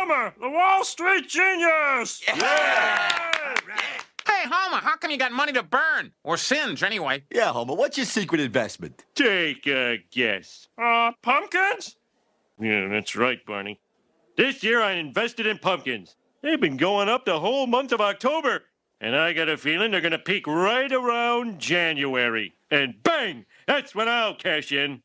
Homer, the Wall Street genius! Yeah! Hey, Homer, how come you got money to burn? Or singe, anyway? Yeah, Homer, what's your secret investment? Take a guess. Pumpkins? Yeah, that's right, Barney. This year I invested in pumpkins. They've been going up the whole month of October. And I got a feeling they're going to peak right around January. And bang! That's when I'll cash in.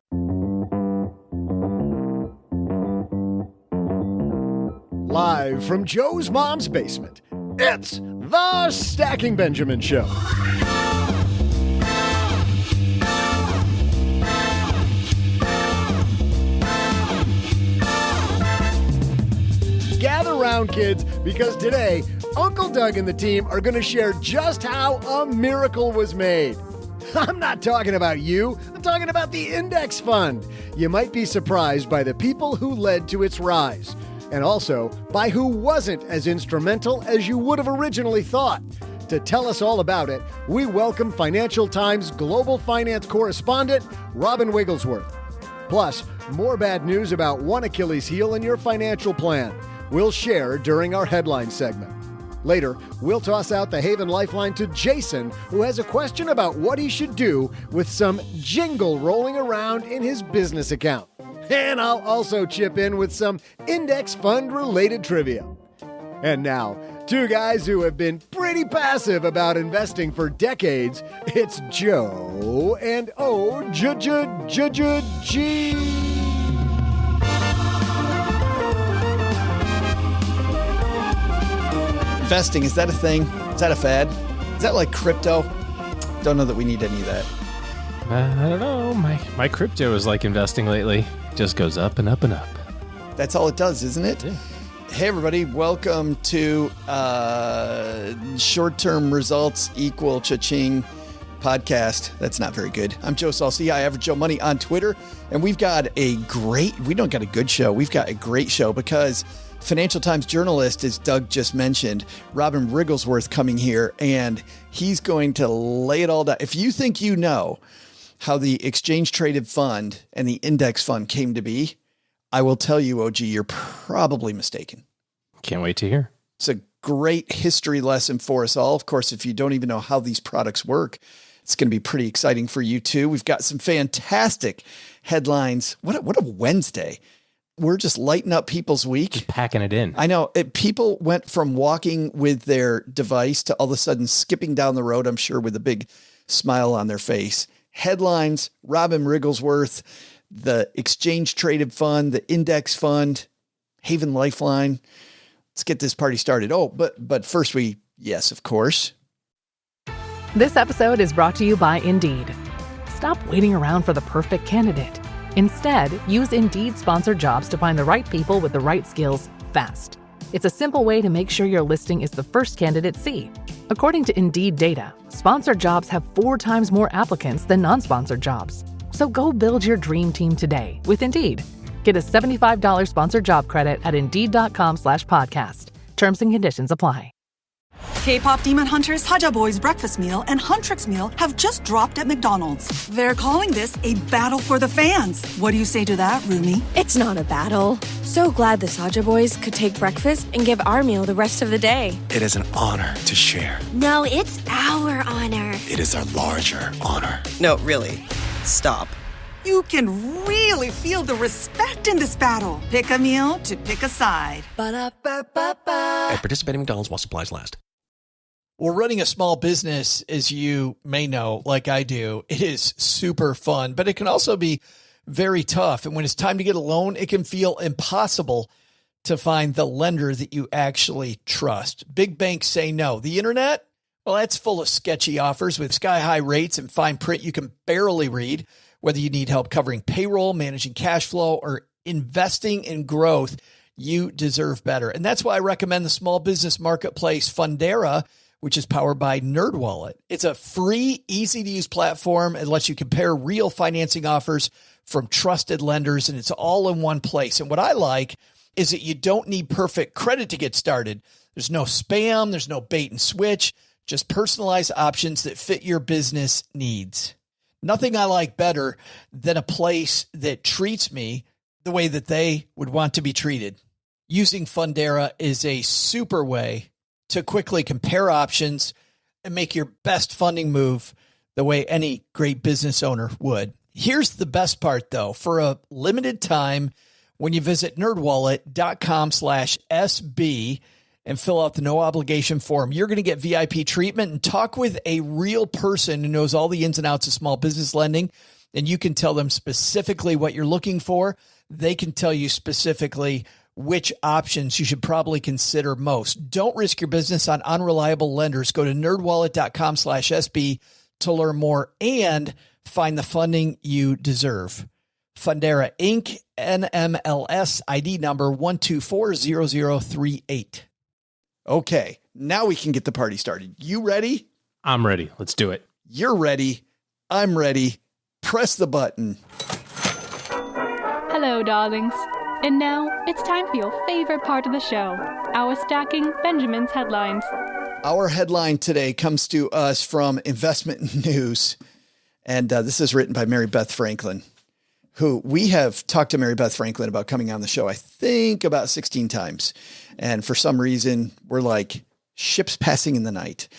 Live from Joe's mom's basement, it's the Stacking Benjamin Show. Gather round, kids, because today, Uncle Doug and the team are going to share just how a miracle was made. I'm not talking about you. I'm talking about the index fund. You might be surprised by the people who led to its rise, and also by who wasn't as instrumental as you would have originally thought. To tell us all about it, we welcome Financial Times global finance correspondent, Robin Wigglesworth. Plus, more bad news about one Achilles heel in your financial plan. We'll share during our headline segment. Later, we'll toss out the Haven Lifeline to Jason, who has a question about what he should do with some jingle rolling around in his business account. And I'll also chip in with some index fund-related trivia. And now, two guys who have been pretty passive about investing for decades. It's Joe and O-J-J-J-J-G. Investing, is that a thing? Is that a fad? Is that like crypto? Don't know that we need any of that. I don't know. My crypto is like investing lately. Just goes up and up and up. That's all it does, isn't it? Yeah. Hey, everybody. Welcome to Short-Term Results Equal Cha-Ching podcast. That's not very good. I'm Joe Salcia, Average Joe Money on Twitter. And we've got we don't got a good show. We've got a great show because Financial Times journalist, as Doug just mentioned, Robin Wigglesworth, coming here, and he's going to lay it all down. If you think you know how the exchange-traded fund and the index fund came to be, I will tell you, OG, you're probably mistaken. Can't wait to hear. It's a great history lesson for us all. Of course, if you don't even know how these products work, it's going to be pretty exciting for you too. We've got some fantastic headlines. What a Wednesday. We're just lighting up people's week. Just packing it in. I know. People went from walking with their device to all of a sudden skipping down the road, I'm sure, with a big smile on their face. Headlines, Robin Wigglesworth, the exchange traded fund, the index fund, Haven Lifeline. Let's get this party started. Oh, but first yes, of course. This episode is brought to you by Indeed. Stop waiting around for the perfect candidate. Instead, use Indeed sponsored jobs to find the right people with the right skills fast. It's a simple way to make sure your listing is the first candidates see. According to Indeed data, sponsored jobs have 4 times more applicants than non-sponsored jobs. So go build your dream team today with Indeed. Get a $75 sponsored job credit at Indeed.com/podcast. Terms and conditions apply. K-pop Demon Hunters Haja Boys Breakfast Meal and Huntrix Meal have just dropped at McDonald's. They're calling this a battle for the fans. What do you say to that, Rumi? It's not a battle. So glad the Saja Boys could take breakfast and give our meal the rest of the day. It is an honor to share. No, it's our honor. It is our larger honor. No, really. Stop. You can really feel the respect in this battle. Pick a meal to pick a side. Ba-da-ba-ba-ba. At participating McDonald's while supplies last. Well, running a small business, as you may know, like I do, it is super fun, but it can also be very tough. And when it's time to get a loan, it can feel impossible to find the lender that you actually trust. Big banks say no. The internet, well, that's full of sketchy offers with sky-high rates and fine print you can barely read. Whether you need help covering payroll, managing cash flow, or investing in growth, you deserve better. And that's why I recommend the small business marketplace Fundera, which is powered by NerdWallet. It's a free, easy-to-use platform. It lets you compare real financing offers from trusted lenders, and it's all in one place. And what I like is that you don't need perfect credit to get started. There's no spam. There's no bait and switch. Just personalized options that fit your business needs. Nothing I like better than a place that treats me the way that they would want to be treated. Using Fundera is a super way to quickly compare options and make your best funding move the way any great business owner would. Here's the best part, though. For a limited time, when you visit nerdwallet.com/SB and fill out the no obligation form, you're going to get VIP treatment and talk with a real person who knows all the ins and outs of small business lending. And you can tell them specifically what you're looking for. They can tell you specifically which options you should probably consider most. Don't risk your business on unreliable lenders. Go to nerdwallet.com/SB to learn more and find the funding you deserve. Fundera Inc. NMLS ID number 1240038. Okay, now we can get the party started. You ready? I'm ready. Let's do it. You're ready. I'm ready. Press the button. Hello, darlings. And now it's time for your favorite part of the show, our Stacking Benjamin's headlines. Our headline today comes to us from Investment News, and this is written by Mary Beth Franklin, who we have talked to Mary Beth Franklin about coming on the show, I think about 16 times. And for some reason, we're like ships passing in the night.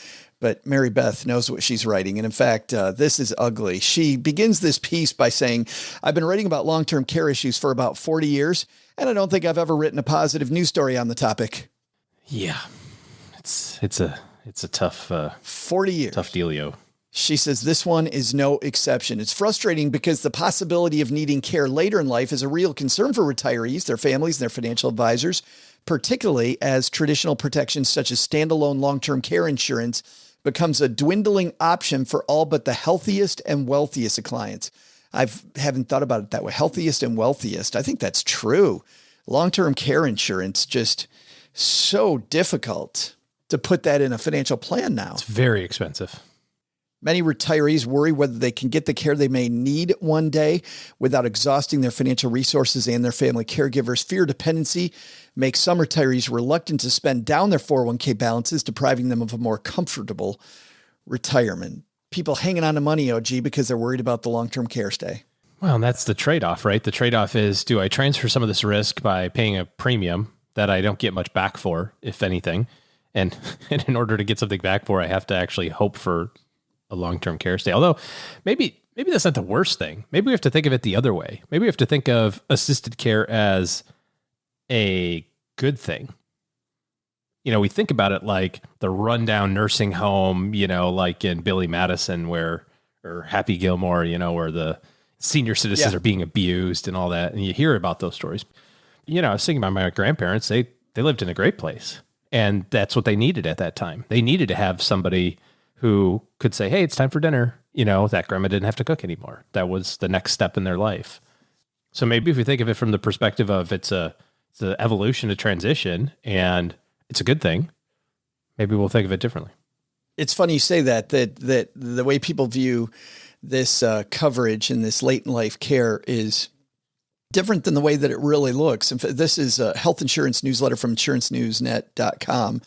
But Mary Beth knows what she's writing. And in fact, this is ugly. She begins this piece by saying, I've been writing about long-term care issues for about 40 years, and I don't think I've ever written a positive news story on the topic. Yeah, it's a tough 40 years. Tough dealio. She says this one is no exception. It's frustrating because the possibility of needing care later in life is a real concern for retirees, their families, and their financial advisors, particularly as traditional protections such as standalone long-term care insurance becomes a dwindling option for all but the healthiest and wealthiest of clients. I haven't thought about it that way. Healthiest and wealthiest. I think that's true. Long-term care insurance, just so difficult to put that in a financial plan now. It's very expensive. Many retirees worry whether they can get the care they may need one day without exhausting their financial resources and their family caregivers. Fear dependency makes some retirees reluctant to spend down their 401k balances, depriving them of a more comfortable retirement. People hanging on to money, OG, because they're worried about the long-term care stay. Well, and that's the trade-off, right? The trade-off is, do I transfer some of this risk by paying a premium that I don't get much back for, if anything? And in order to get something back for, I have to actually hope for a long-term care stay. Although maybe that's not the worst thing. Maybe we have to think of it the other way. Maybe we have to think of assisted care as a good thing. You know, we think about it like the rundown nursing home, you know, like in Billy Madison or Happy Gilmore, you know, where the senior citizens are being abused and all that. And you hear about those stories. You know, I was thinking about my grandparents. They lived in a great place, and that's what they needed at that time. They needed to have somebody who could say, hey, it's time for dinner. You know, that grandma didn't have to cook anymore. That was the next step in their life. So maybe if we think of it from the perspective of it's the evolution, a transition, and it's a good thing, maybe we'll think of it differently. It's funny you say that the way people view this coverage and this late in life care is different than the way that it really looks. In fact, this is a health insurance newsletter from insurancenewsnet.com.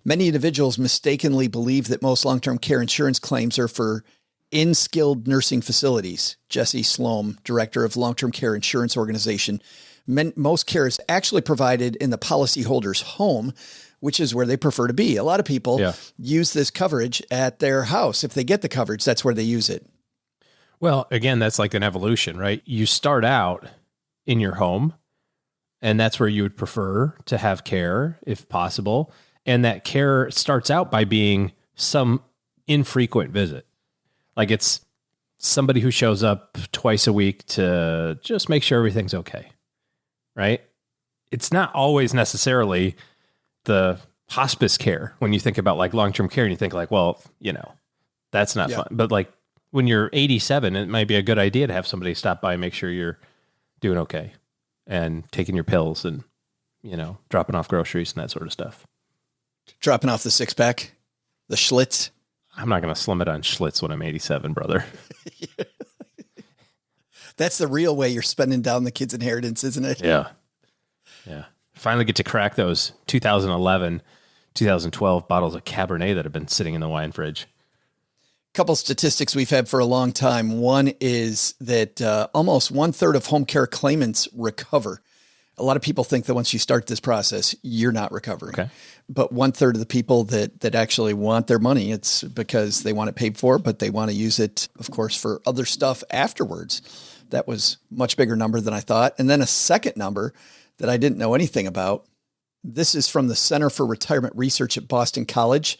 Many individuals mistakenly believe that most long-term care insurance claims are for in-skilled nursing facilities. Jesse Sloan, director of long-term care insurance organization. Most care is actually provided in the policyholder's home, which is where they prefer to be. A lot of people use this coverage at their house. If they get the coverage, that's where they use it. Well, again, that's like an evolution, right? You start out in your home, and that's where you would prefer to have care if possible. And that care starts out by being some infrequent visit. Like it's somebody who shows up twice a week to just make sure everything's okay, right? It's not always necessarily the hospice care when you think about like long-term care and you think like, well, you know, that's not fun. But like when you're 87, it might be a good idea to have somebody stop by and make sure you're doing okay and taking your pills and, you know, dropping off groceries and that sort of stuff. Dropping off the six-pack, the Schlitz. I'm not going to slim it on Schlitz when I'm 87, brother. That's the real way you're spending down the kid's inheritance, isn't it? Yeah. Yeah. Finally get to crack those 2011, 2012 bottles of Cabernet that have been sitting in the wine fridge. Couple statistics we've had for a long time. One is that almost 1/3 of home care claimants recover. A lot of people think that once you start this process, you're not recovering. Okay. But 1/3 of the people that actually want their money, it's because they want it paid for, but they want to use it, of course, for other stuff afterwards. That was a much bigger number than I thought. And then a second number that I didn't know anything about. This is from the Center for Retirement Research at Boston College.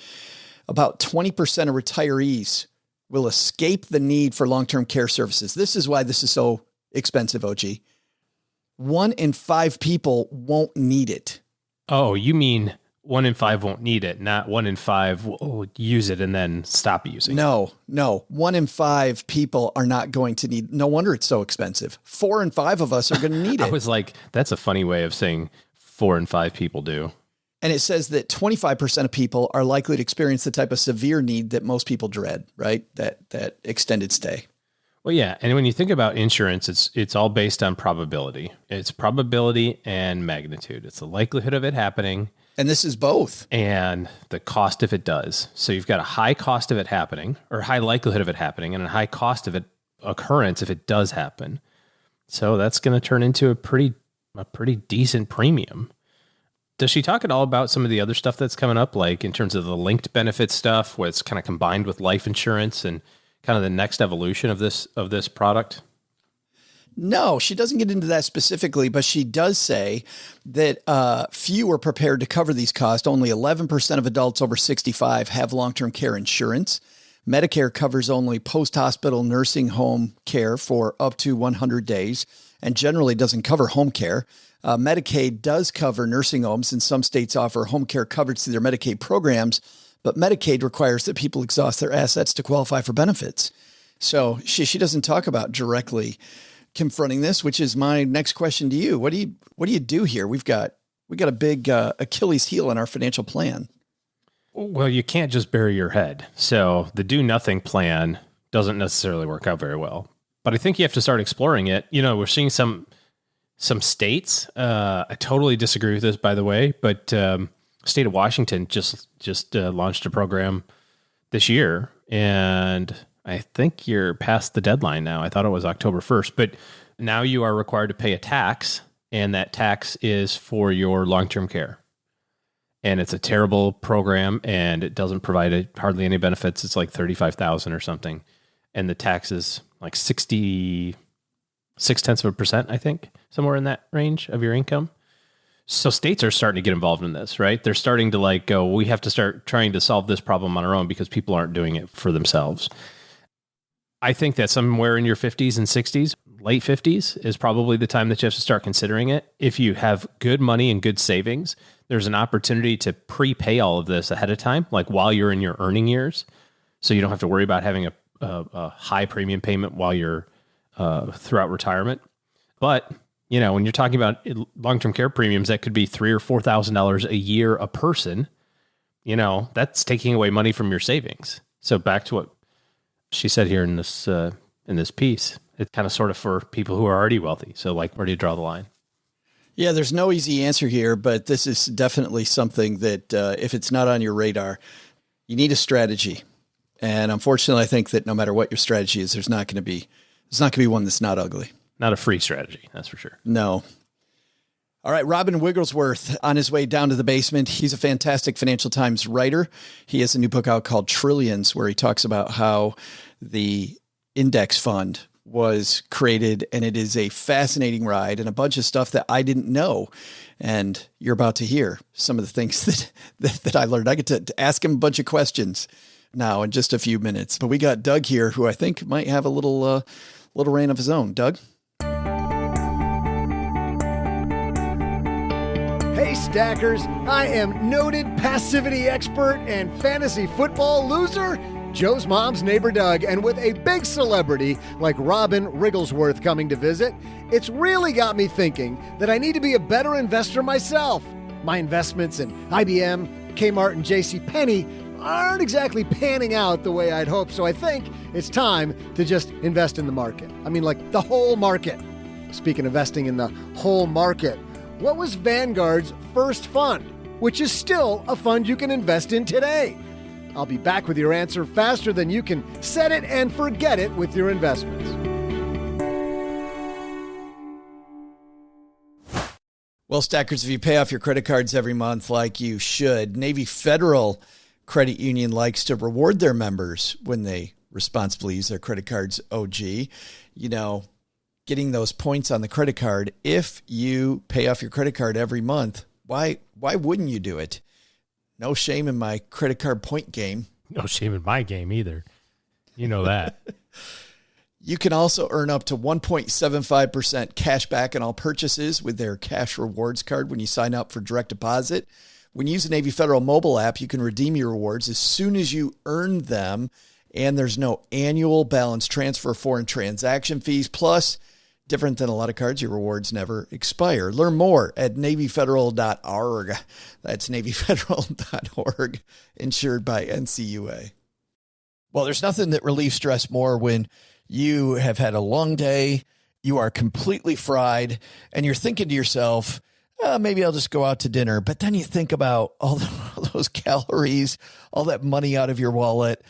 About 20% of retirees will escape the need for long-term care services. This is why this is so expensive, OG. 1 in 5 people won't need it. Oh, you mean 1 in 5 won't need it, not 1 in 5 will use it and then stop using it. No. 1 in 5 people are not going to need. No wonder it's so expensive. 4 in 5 of us are going to need it. I was like, that's a funny way of saying 4 in 5 people do. And it says that 25% of people are likely to experience the type of severe need that most people dread, right? That extended stay. Well, yeah. And when you think about insurance, it's all based on probability. It's probability and magnitude. It's the likelihood of it happening. And this is both. And the cost if it does. So you've got a high cost of it happening, or high likelihood of it happening, and a high cost of it occurrence if it does happen. So that's going to turn into a pretty decent premium. Does she talk at all about some of the other stuff that's coming up, like in terms of the linked benefit stuff, where it's kind of combined with life insurance and kind of the next evolution of this product? No, she doesn't get into that specifically, but she does say that few are prepared to cover these costs. Only 11% of adults over 65 have long-term care insurance. Medicare covers only post-hospital nursing home care for up to 100 days and generally doesn't cover home care. Medicaid does cover nursing homes, and some states offer home care coverage through their Medicaid programs, but Medicaid requires that people exhaust their assets to qualify for benefits. So she doesn't talk about directly confronting this, which is my next question to you. What do you do here? We got a big Achilles heel in our financial plan. Well, you can't just bury your head. So the do nothing plan doesn't necessarily work out very well. But I think you have to start exploring it. You know, we're seeing some states. I totally disagree with this, by the way, but state of Washington just launched a program this year, and I think you're past the deadline now. I thought it was October 1st, but now you are required to pay a tax, and that tax is for your long-term care. And it's a terrible program, and it doesn't provide hardly any benefits. It's like $35,000 or something, and the tax is like 0.6%, I think, somewhere in that range of your income. So states are starting to get involved in this, right? They're starting to go, we have to start trying to solve this problem on our own because people aren't doing it for themselves. I think that somewhere in your 50s and 60s, late 50s is probably the time that you have to start considering it. If you have good money and good savings, there's an opportunity to prepay all of this ahead of time, like while you're in your earning years. So you don't have to worry about having a high premium payment while you're throughout retirement. But, you know, when you're talking about long-term care premiums, that could be $3,000 or $4,000 a year a person. You know, that's taking away money from your savings. So back to what she said here in this piece, it's kind of sort of for people who are already wealthy. So like, where do you draw the line? Yeah, there's no easy answer here, but this is definitely something that if it's not on your radar, you need a strategy. And unfortunately, I think that no matter what your strategy is, there's not going to be one that's not ugly. Not a free strategy, that's for sure. No. All right, Robin Wigglesworth on his way down to the basement. He's a fantastic Financial Times writer. He has a new book out called Trillions, where he talks about how the index fund was created, and it is a fascinating ride and a bunch of stuff that I didn't know. And you're about to hear some of the things that I learned. I get to ask him a bunch of questions now in just a few minutes. But we got Doug here, who I think might have a little reign of his own. Doug? Hey, Stackers. I am noted passivity expert and fantasy football loser, Joe's mom's neighbor Doug, and with a big celebrity like Robin Wigglesworth coming to visit, it's really got me thinking that I need to be a better investor myself. My investments in IBM, Kmart, and JCPenney aren't exactly panning out the way I'd hoped, so I think it's time to just invest in the market. I mean, like the whole market. Speaking of investing in the whole market, what was Vanguard's first fund, which is still a fund you can invest in today? I'll be back with your answer faster than you can set it and forget it with your investments. Well, Stackers, if you pay off your credit cards every month like you should, Navy Federal Credit Union likes to reward their members when they responsibly use their credit cards. OG, you know, getting those points on the credit card. If you pay off your credit card every month, why wouldn't you do it? No shame in my credit card point game. No shame in my game either. You know that. You can also earn up to 1.75% cash back on all purchases with their cash rewards card when you sign up for direct deposit. When you use the Navy Federal mobile app, you can redeem your rewards as soon as you earn them, and there's no annual balance transfer, foreign transaction fees. Plus, different than a lot of cards, your rewards never expire. Learn more at NavyFederal.org. That's NavyFederal.org, insured by NCUA. Well, there's nothing that relieves stress more when you have had a long day, you are completely fried, and you're thinking to yourself, maybe I'll just go out to dinner. But then you think about all those calories, all that money out of your wallet,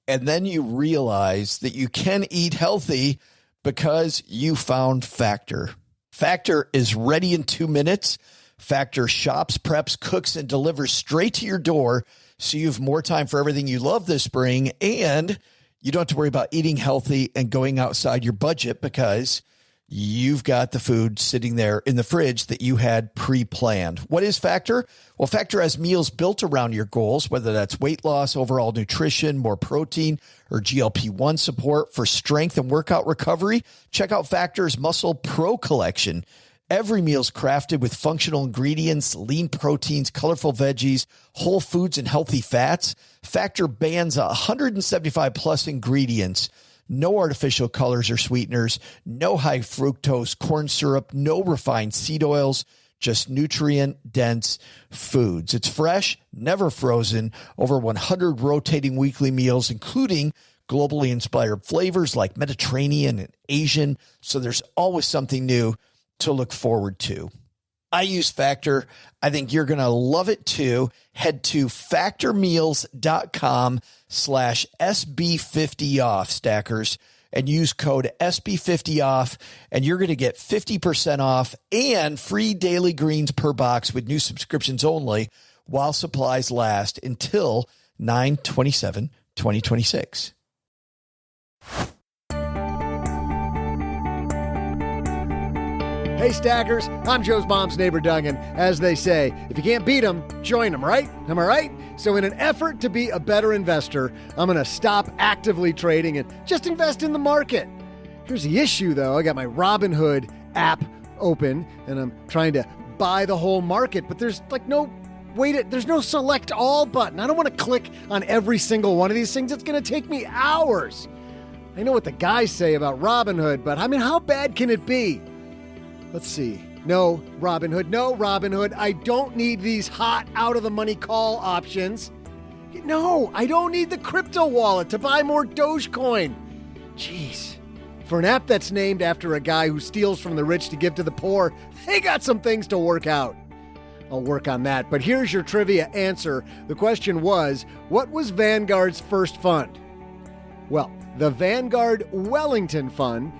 and then you realize that you can eat healthy because you found Factor. Factor is ready in 2 minutes. Factor shops, preps, cooks, and delivers straight to your door, so you have more time for everything you love this spring, and you don't have to worry about eating healthy and going outside your budget because you've got the food sitting there in the fridge that you had pre-planned. What is Factor? Well, Factor has meals built around your goals, whether that's weight loss, overall nutrition, more protein, or GLP-1 support for strength and workout recovery. Check out Factor's Muscle Pro collection. Every meal's crafted with functional ingredients, lean proteins, colorful veggies, whole foods, and healthy fats. Factor bans 175 plus ingredients. No artificial colors or sweeteners, no high fructose corn syrup, no refined seed oils, just nutrient-dense foods. It's fresh, never frozen, over 100 rotating weekly meals, including globally inspired flavors like Mediterranean and Asian, so there's always something new to look forward to. I use Factor. I think you're going to love it too. Head to factormeals.com/SB50off, Stackers, and use code SB50off, and you're going to get 50% off and free daily greens per box with new subscriptions only while supplies last until 9/27/2026. Hey, Stackers, I'm Joe's mom's neighbor, Doug, and as they say, if you can't beat them, join them, right? Am I right? So in an effort to be a better investor, I'm going to stop actively trading and just invest in the market. Here's the issue, though. I got my Robinhood app open, and I'm trying to buy the whole market, but there's there's no select all button. I don't want to click on every single one of these things. It's going to take me hours. I know what the guys say about Robinhood, but I mean, how bad can it be? Let's see. No, Robinhood. I don't need these hot, out-of-the-money call options. No, I don't need the crypto wallet to buy more Dogecoin. Jeez. For an app that's named after a guy who steals from the rich to give to the poor, they got some things to work out. I'll work on that. But here's your trivia answer. The question was, what was Vanguard's first fund? Well, the Vanguard Wellington Fund,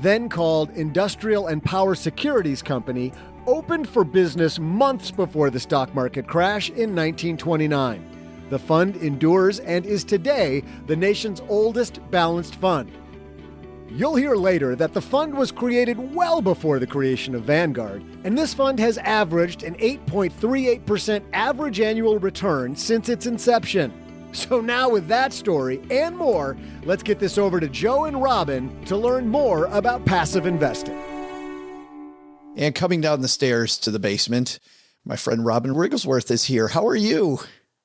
then called Industrial and Power Securities Company, opened for business months before the stock market crash in 1929. The fund endures and is today the nation's oldest balanced fund. You'll hear later that the fund was created well before the creation of Vanguard, and this fund has averaged an 8.38% average annual return since its inception. So now with that story and more, let's get this over to Joe and Robin to learn more about passive investing. And coming down the stairs to the basement, my friend Robin Wigglesworth is here. How are you?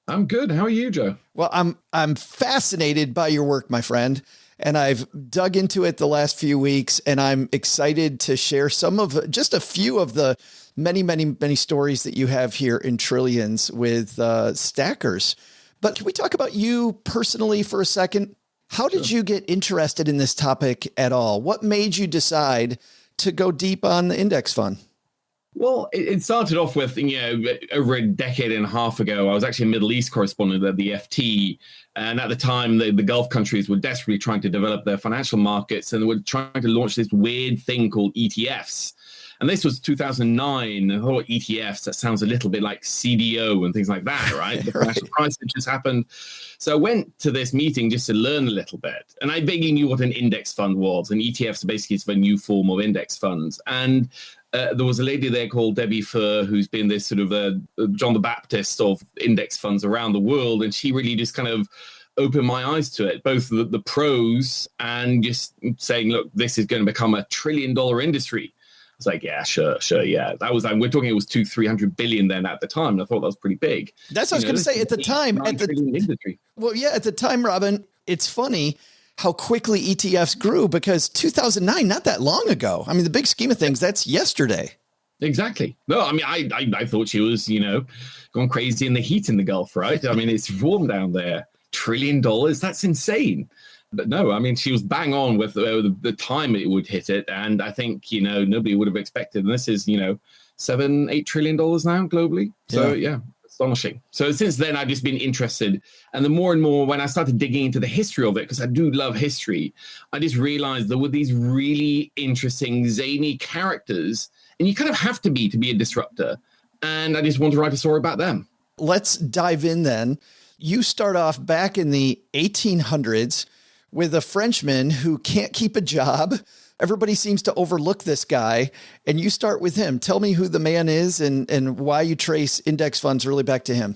I'm good. How are you, Joe? Well, I'm fascinated by your work, my friend, and I've dug into it the last few weeks, and I'm excited to share just a few of the many stories that you have here in Trillions with Stackers. But can we talk about you personally for a second? How did you get interested in this topic at all? What made you decide to go deep on the index fund? Well, it started off with, over a decade and a half ago, I was actually a Middle East correspondent at the FT. And at the time, the Gulf countries were desperately trying to develop their financial markets and were trying to launch this weird thing called ETFs. And this was 2009. And thought ETFs, that sounds a little bit like CDO and things like that, right? The financial crisis just happened. So I went to this meeting just to learn a little bit. And I vaguely knew what an index fund was. And ETFs are basically a new form of index funds. And there was a lady there called Debbie Furr, who's been this sort of John the Baptist of index funds around the world. And she really just kind of opened my eyes to it, both the pros and just saying, look, this is going to become $1 trillion industry. I was like, yeah, sure, yeah. That was, we're talking, it was 200-300 billion then at the time. And I thought that was pretty big. That's what I was going to say at the time. Industry. Well, yeah, at the time, Robin, it's funny how quickly ETFs grew, because 2009, not that long ago. I mean, the big scheme of things, that's yesterday. Exactly. No, I mean, I thought she was, going crazy in the heat in the Gulf, right? I mean, it's warm down there. $1 trillion, that's insane. But no, I mean, she was bang on with the time it would hit it. And I think, nobody would have expected. And this is, $7-8 trillion now globally. So, yeah. Astonishing. So since then, I've just been interested. And the more and more, when I started digging into the history of it, because I do love history, I just realized there were these really interesting, zany characters. And you kind of have to be a disruptor. And I just want to write a story about them. Let's dive in then. You start off back in the 1800s with a Frenchman who can't keep a job. Everybody seems to overlook this guy, and you start with him. Tell me who the man is and why you trace index funds really back to him.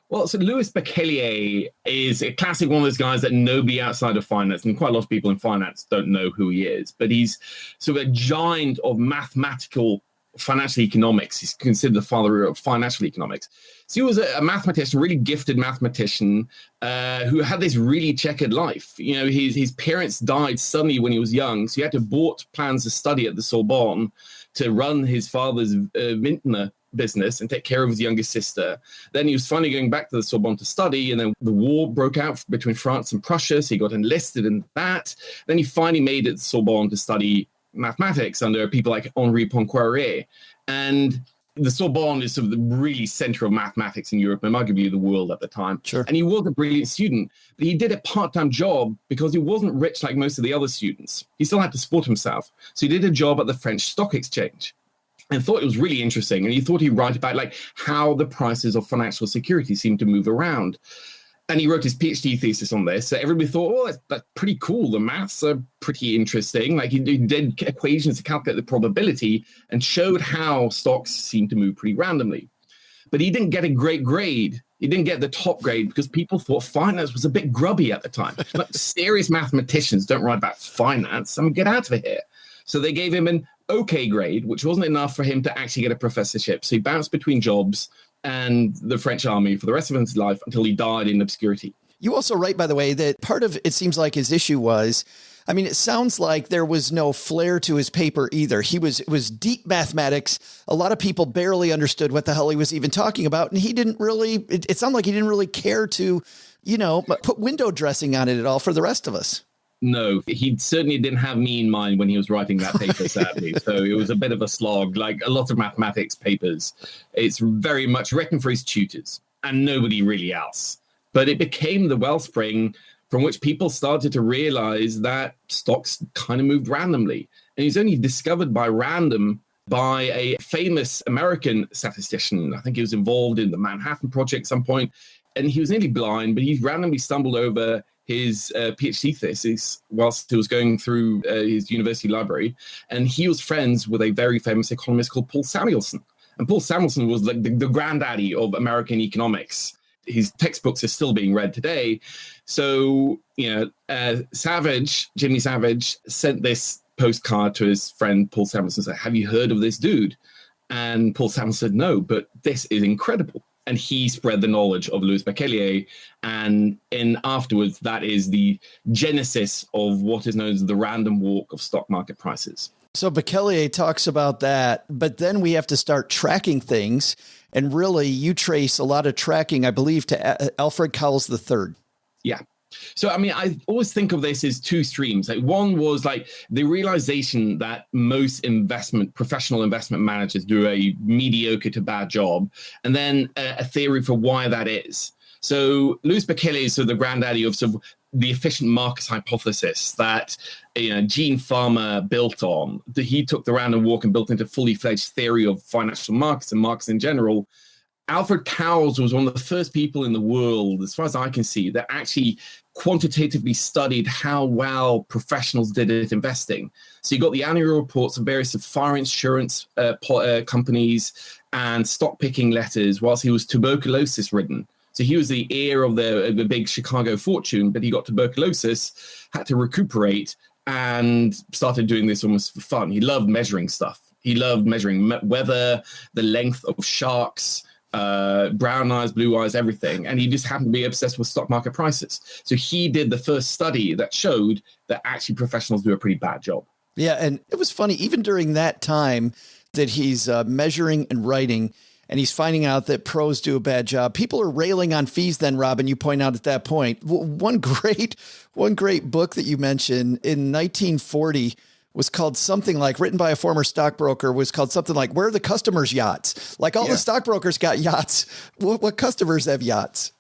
Well, so Louis Becquelier is a classic one of those guys that nobody outside of finance, and quite a lot of people in finance don't know who he is, but he's sort of a giant of mathematical financial economics. He's considered the father of financial economics. So he was a mathematician, really gifted mathematician, who had this really checkered life. His parents died suddenly when he was young, so he had to abort plans to study at the Sorbonne to run his father's vintner business and take care of his youngest sister. Then he was finally going back to the Sorbonne to study, and then the war broke out between France and Prussia, so he got enlisted in that. Then he finally made it to Sorbonne to study mathematics under people like Henri Poincaré. And the Sorbonne is sort of the really center of mathematics in Europe and arguably the world at the time. Sure. And he was a brilliant student, but he did a part-time job because he wasn't rich like most of the other students. He still had to support himself. So he did a job at the French Stock Exchange and thought it was really interesting. And he thought he'd write about how the prices of financial security seem to move around. And he wrote his PhD thesis on this. So everybody thought, oh, that's pretty cool. The maths are pretty interesting. He did equations to calculate the probability and showed how stocks seem to move pretty randomly. But he didn't get a great grade. He didn't get the top grade because people thought finance was a bit grubby at the time. Serious mathematicians don't write about finance. Get out of here. So they gave him an okay grade, which wasn't enough for him to actually get a professorship. So he bounced between jobs and the French army for the rest of his life until he died in obscurity. You also write, by the way, that part of it seems like his issue was, it sounds like there was no flair to his paper either. It was deep mathematics. A lot of people barely understood what the hell he was even talking about. And he didn't really, it sounded like he didn't really care to, put window dressing on it at all for the rest of us. No, he certainly didn't have me in mind when he was writing that paper, sadly. So it was a bit of a slog, like a lot of mathematics papers. It's very much written for his tutors and nobody really else. But it became the wellspring from which people started to realize that stocks kind of moved randomly. And he's only discovered by random by a famous American statistician. I think he was involved in the Manhattan Project at some point. And he was nearly blind, but he randomly stumbled over his PhD thesis whilst he was going through his university library. And he was friends with a very famous economist called Paul Samuelson. And Paul Samuelson was like the granddaddy of American economics. His textbooks are still being read today. So, Jimmy Savage, sent this postcard to his friend Paul Samuelson and said, have you heard of this dude? And Paul Samuelson said, no, but this is incredible. And he spread the knowledge of Louis Becquelier. And afterwards, that is the genesis of what is known as the random walk of stock market prices. So Becquelier talks about that, but then we have to start tracking things. And really, you trace a lot of tracking, I believe, to Alfred Cowles III. Yeah. So, I always think of this as two streams. One was the realization that most professional investment managers do a mediocre to bad job, and then a theory for why that is. So Louis Becquelier is sort of the granddaddy of the efficient market hypothesis that Gene Farmer built on, that he took the random walk and built into fully fledged theory of financial markets and markets in general. Alfred Cowles was one of the first people in the world, as far as I can see, that actually quantitatively studied how well professionals did at investing. So you got the annual reports of various fire insurance companies and stock picking letters whilst he was tuberculosis ridden. So he was the heir of the big Chicago fortune, but he got tuberculosis, had to recuperate, and started doing this almost for fun. He loved measuring stuff. He loved measuring weather, the length of sharks, brown eyes, blue eyes, everything. And he just happened to be obsessed with stock market prices. So he did the first study that showed that actually professionals do a pretty bad job. Yeah. And it was funny, even during that time that he's measuring and writing, and he's finding out that pros do a bad job. People are railing on fees then, Robin, you point out at that point. One great book that you mentioned in 1940 was called something like, written by a former stockbroker, was called something like, Where are the customers' yachts? Like all the stockbrokers got yachts. What customers have yachts?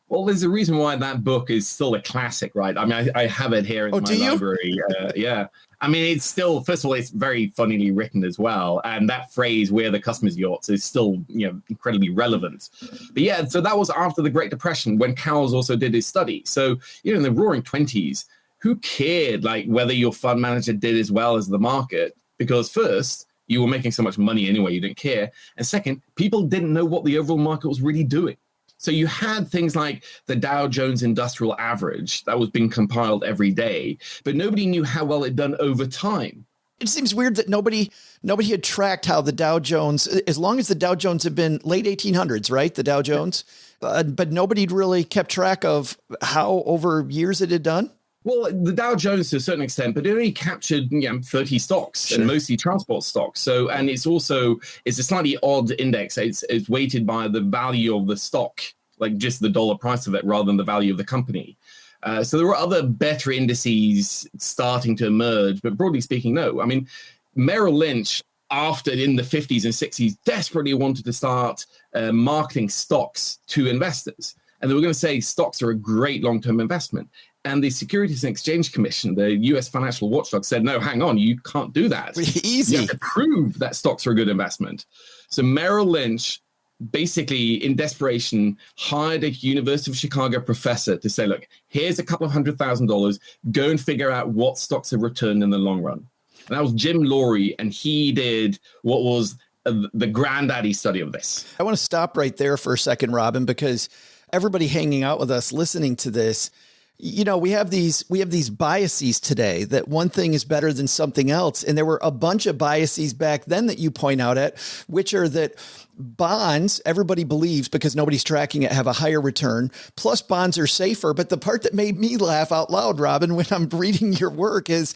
Well, there's a reason why that book is still a classic, right? I mean, I have it here in my library. Yeah. I mean, it's still, first of all, it's very funnily written as well. And that phrase, where the customers' yachts, is still, incredibly relevant. But yeah, so that was after the Great Depression when Cowles also did his study. So, in the roaring 20s, who cared like whether your fund manager did as well as the market? Because first, you were making so much money anyway, you didn't care. And second, people didn't know what the overall market was really doing. So you had things like the Dow Jones Industrial Average that was being compiled every day, but nobody knew how well it'd done over time. It seems weird that nobody had tracked how the Dow Jones, as long as the Dow Jones had been late 1800s, right? The Dow Jones, but nobody'd really kept track of how over years it had done. Well, the Dow Jones to a certain extent, but it only captured 30 stocks and mostly transport stocks. So, and it's a slightly odd index. It's weighted by the value of the stock, like just the dollar price of it, rather than the value of the company. So there were other better indices starting to emerge, but broadly speaking, no. I mean, Merrill Lynch, after in the 50s and 60s, desperately wanted to start marketing stocks to investors. And they were going to say stocks are a great long-term investment. And the Securities and Exchange Commission, the U.S. financial watchdog, said, no, hang on, you can't do that. Easy. You have to prove that stocks are a good investment. So Merrill Lynch, basically in desperation, hired a University of Chicago professor to say, look, here's a couple of $100,000. Go and figure out what stocks have returned in the long run. And that was Jim Lorry, and he did what was the granddaddy study of this. I want to stop right there for a second, Robin, because everybody hanging out with us, listening to this, we have these biases today that one thing is better than something else. And there were a bunch of biases back then that you point out at, which are that bonds, everybody believes because nobody's tracking it, have a higher return. Plus bonds are safer. But the part that made me laugh out loud, Robin, when I'm reading your work is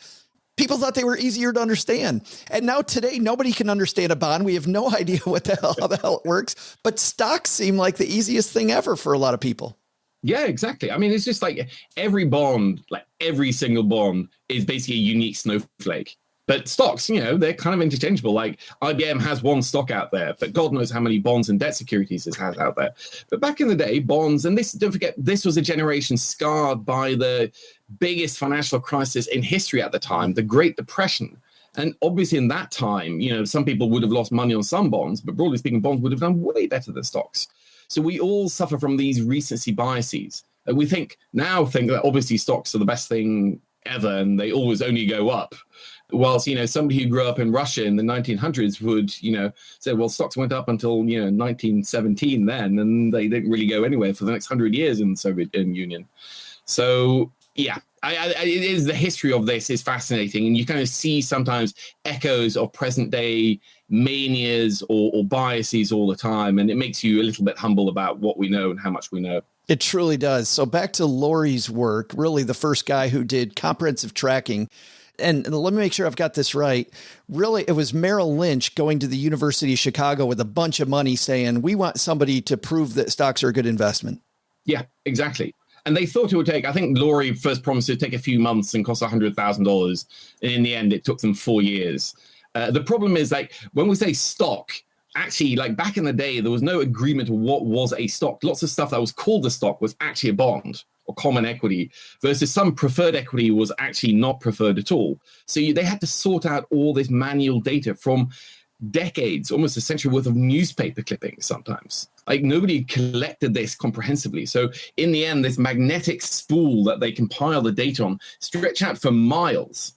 people thought they were easier to understand. And now today, nobody can understand a bond. We have no idea how the hell it works. But stocks seem like the easiest thing ever for a lot of people. Yeah, exactly. I mean, it's just like every bond, like every single bond is basically a unique snowflake. But stocks, they're kind of interchangeable. Like IBM has one stock out there, but God knows how many bonds and debt securities it has out there. But back in the day, bonds, and don't forget, this was a generation scarred by the biggest financial crisis in history at the time, the Great Depression. And obviously in that time, some people would have lost money on some bonds, but broadly speaking, bonds would have done way better than stocks. So we all suffer from these recency biases. We think that obviously stocks are the best thing ever and they always only go up. Whilst, somebody who grew up in Russia in the 1900s would, say, well, stocks went up until, 1917 then, and they didn't really go anywhere for the next 100 years in the Soviet Union. So, yeah, it is the history of this is fascinating. And you kind of see sometimes echoes of present day manias or biases all the time. And it makes you a little bit humble about what we know and how much we know. It truly does. So back to Lori's work, really the first guy who did comprehensive tracking. And let me make sure I've got this right. Really, it was Merrill Lynch going to the University of Chicago with a bunch of money saying, we want somebody to prove that stocks are a good investment. Yeah, exactly. And they thought it would take, I think Lori first promised it would take a few months and cost $100,000. And in the end, it took them 4 years. The problem is, like, when we say stock, actually, like back in the day, there was no agreement of what was a stock. Lots of stuff that was called a stock was actually a bond. or common equity versus some preferred equity was actually not preferred at all. So they had to sort out all this manual data from decades, almost a century worth of newspaper clippings sometimes. Like nobody collected this comprehensively. So in the end, this magnetic spool that they compile the data on stretch out for miles.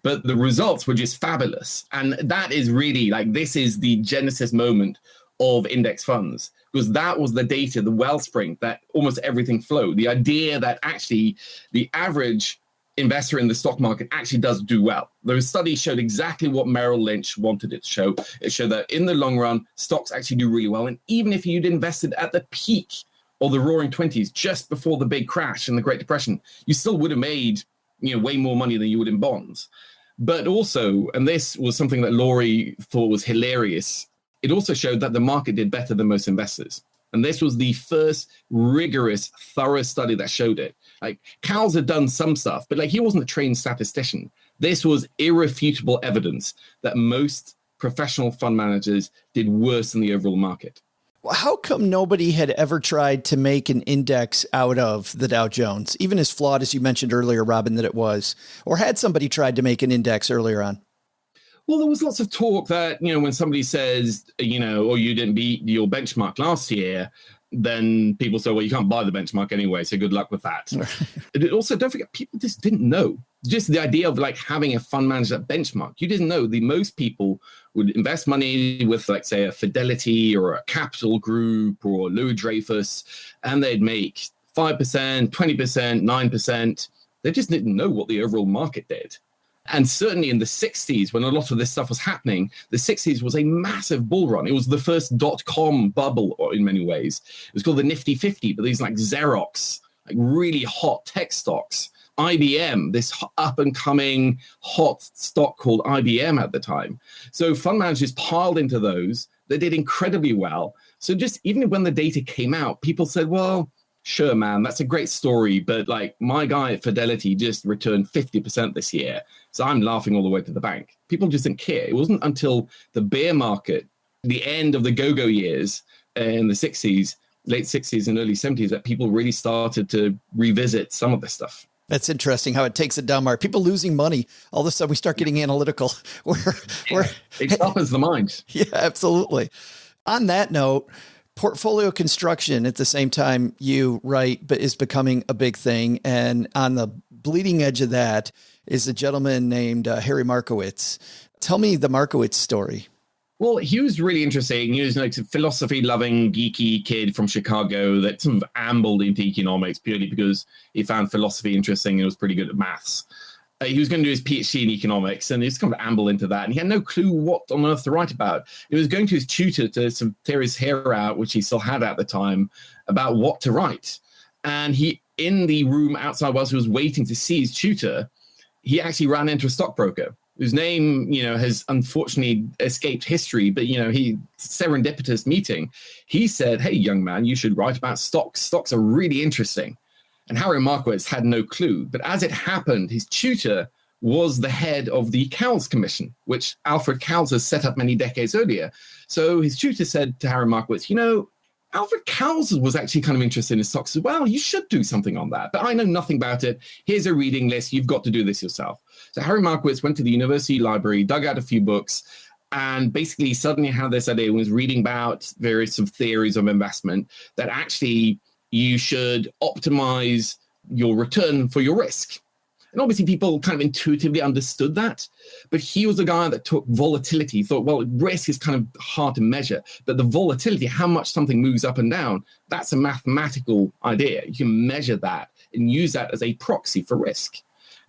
But the results were just fabulous. And that is really like, this is the genesis moment of index funds, because that was the data, the wellspring that almost everything flowed. The idea that actually the average investor in the stock market actually does do well. Those studies showed exactly what Merrill Lynch wanted it to show. It showed that in the long run, stocks actually do really well. And even if you'd invested at the peak of the roaring 20s, just before the big crash and the Great Depression, you still would have made way more money than you would in bonds. But also, and this was something that Laurie thought was hilarious, it also showed that the market did better than most investors. And this was the first rigorous, thorough study that showed it. Like Cowles had done some stuff, but he wasn't a trained statistician. This was irrefutable evidence that most professional fund managers did worse than the overall market. Well, how come nobody had ever tried to make an index out of the Dow Jones, even as flawed as you mentioned earlier, Robin, that it was? Or had somebody tried to make an index earlier on? Well, there was lots of talk that, when somebody says, oh, you didn't beat your benchmark last year, then people say, well, you can't buy the benchmark anyway, so good luck with that. Also, don't forget, people just didn't know. Just the idea of having a fund manager at benchmark, you didn't know. Most people would invest money with, say, a Fidelity or a Capital Group or Louis Dreyfus, and they'd make 5%, 20%, 9%. They just didn't know what the overall market did. And certainly in the 60s, when a lot of this stuff was happening, the 60s was a massive bull run. It was the first dot-com bubble in many ways. It was called the Nifty 50, but these Xerox, really hot tech stocks. IBM, this up-and-coming hot stock called IBM at the time. So fund managers piled into those. They did incredibly well. So just even when the data came out, people said, well, sure, man, that's a great story, but my guy at Fidelity just returned 50% this year. So I'm laughing all the way to the bank. People just didn't care. It wasn't until the bear market, the end of the go-go years in the 60s, late 60s and early 70s, that people really started to revisit some of this stuff. That's interesting how it takes it down, Mark. People losing money, all of a sudden we start getting analytical. It softens the mind. Yeah, absolutely. On that note, portfolio construction at the same time you write, but is becoming a big thing. And on the bleeding edge of that is a gentleman named Harry Markowitz. Tell me the Markowitz story. Well, he was really interesting. He was a philosophy-loving, geeky kid from Chicago that sort of ambled into economics purely because he found philosophy interesting and was pretty good at maths. He was going to do his PhD in economics, and he just kind of ambled into that. And he had no clue what on earth to write about. He was going to his tutor to sort of tear his hair out, which he still had at the time, about what to write. And he, in the room outside whilst he was waiting to see his tutor, he actually ran into a stockbroker whose name, has unfortunately escaped history, but, he serendipitous meeting. He said, hey, young man, you should write about stocks. Stocks are really interesting. And Harry Markowitz had no clue. But as it happened, his tutor was the head of the Cowles Commission, which Alfred Cowles has set up many decades earlier. So his tutor said to Harry Markowitz, Alfred Cowles was actually kind of interested in stocks as well. You should do something on that. But I know nothing about it. Here's a reading list. You've got to do this yourself. So Harry Markowitz went to the university library, dug out a few books, and basically suddenly had this idea, was reading about various sort of theories of investment, that actually you should optimize your return for your risk. And obviously people kind of intuitively understood that, but he was a guy that took volatility. He thought, well, risk is kind of hard to measure, but the volatility, how much something moves up and down, that's a mathematical idea. You can measure that and use that as a proxy for risk.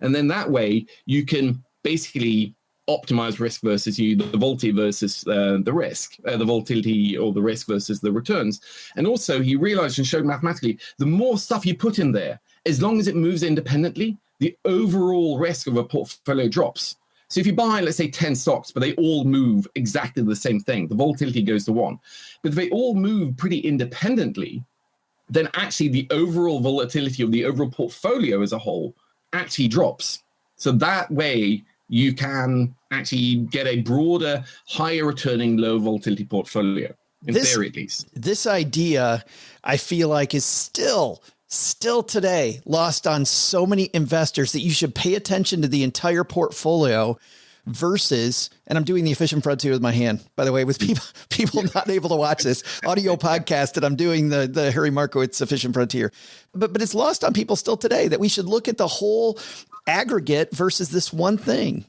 And then that way you can basically optimize risk versus the volatility versus the risk, the volatility or the risk versus the returns. And also he realized and showed mathematically, the more stuff you put in there, as long as it moves independently, the overall risk of a portfolio drops. So if you buy, let's say 10 stocks, but they all move exactly the same thing, the volatility goes to 1. But if they all move pretty independently, then actually the overall volatility of the overall portfolio as a whole actually drops. So that way you can actually get a broader, higher returning, low volatility portfolio, in theory at least. This idea, I feel like, is still still today lost on so many investors that you should pay attention to the entire portfolio versus, and I'm doing the efficient frontier with my hand, by the way, with people not able to watch this audio podcast, that I'm doing the Harry Markowitz efficient frontier. But it's lost on people still today that we should look at the whole aggregate versus this one thing.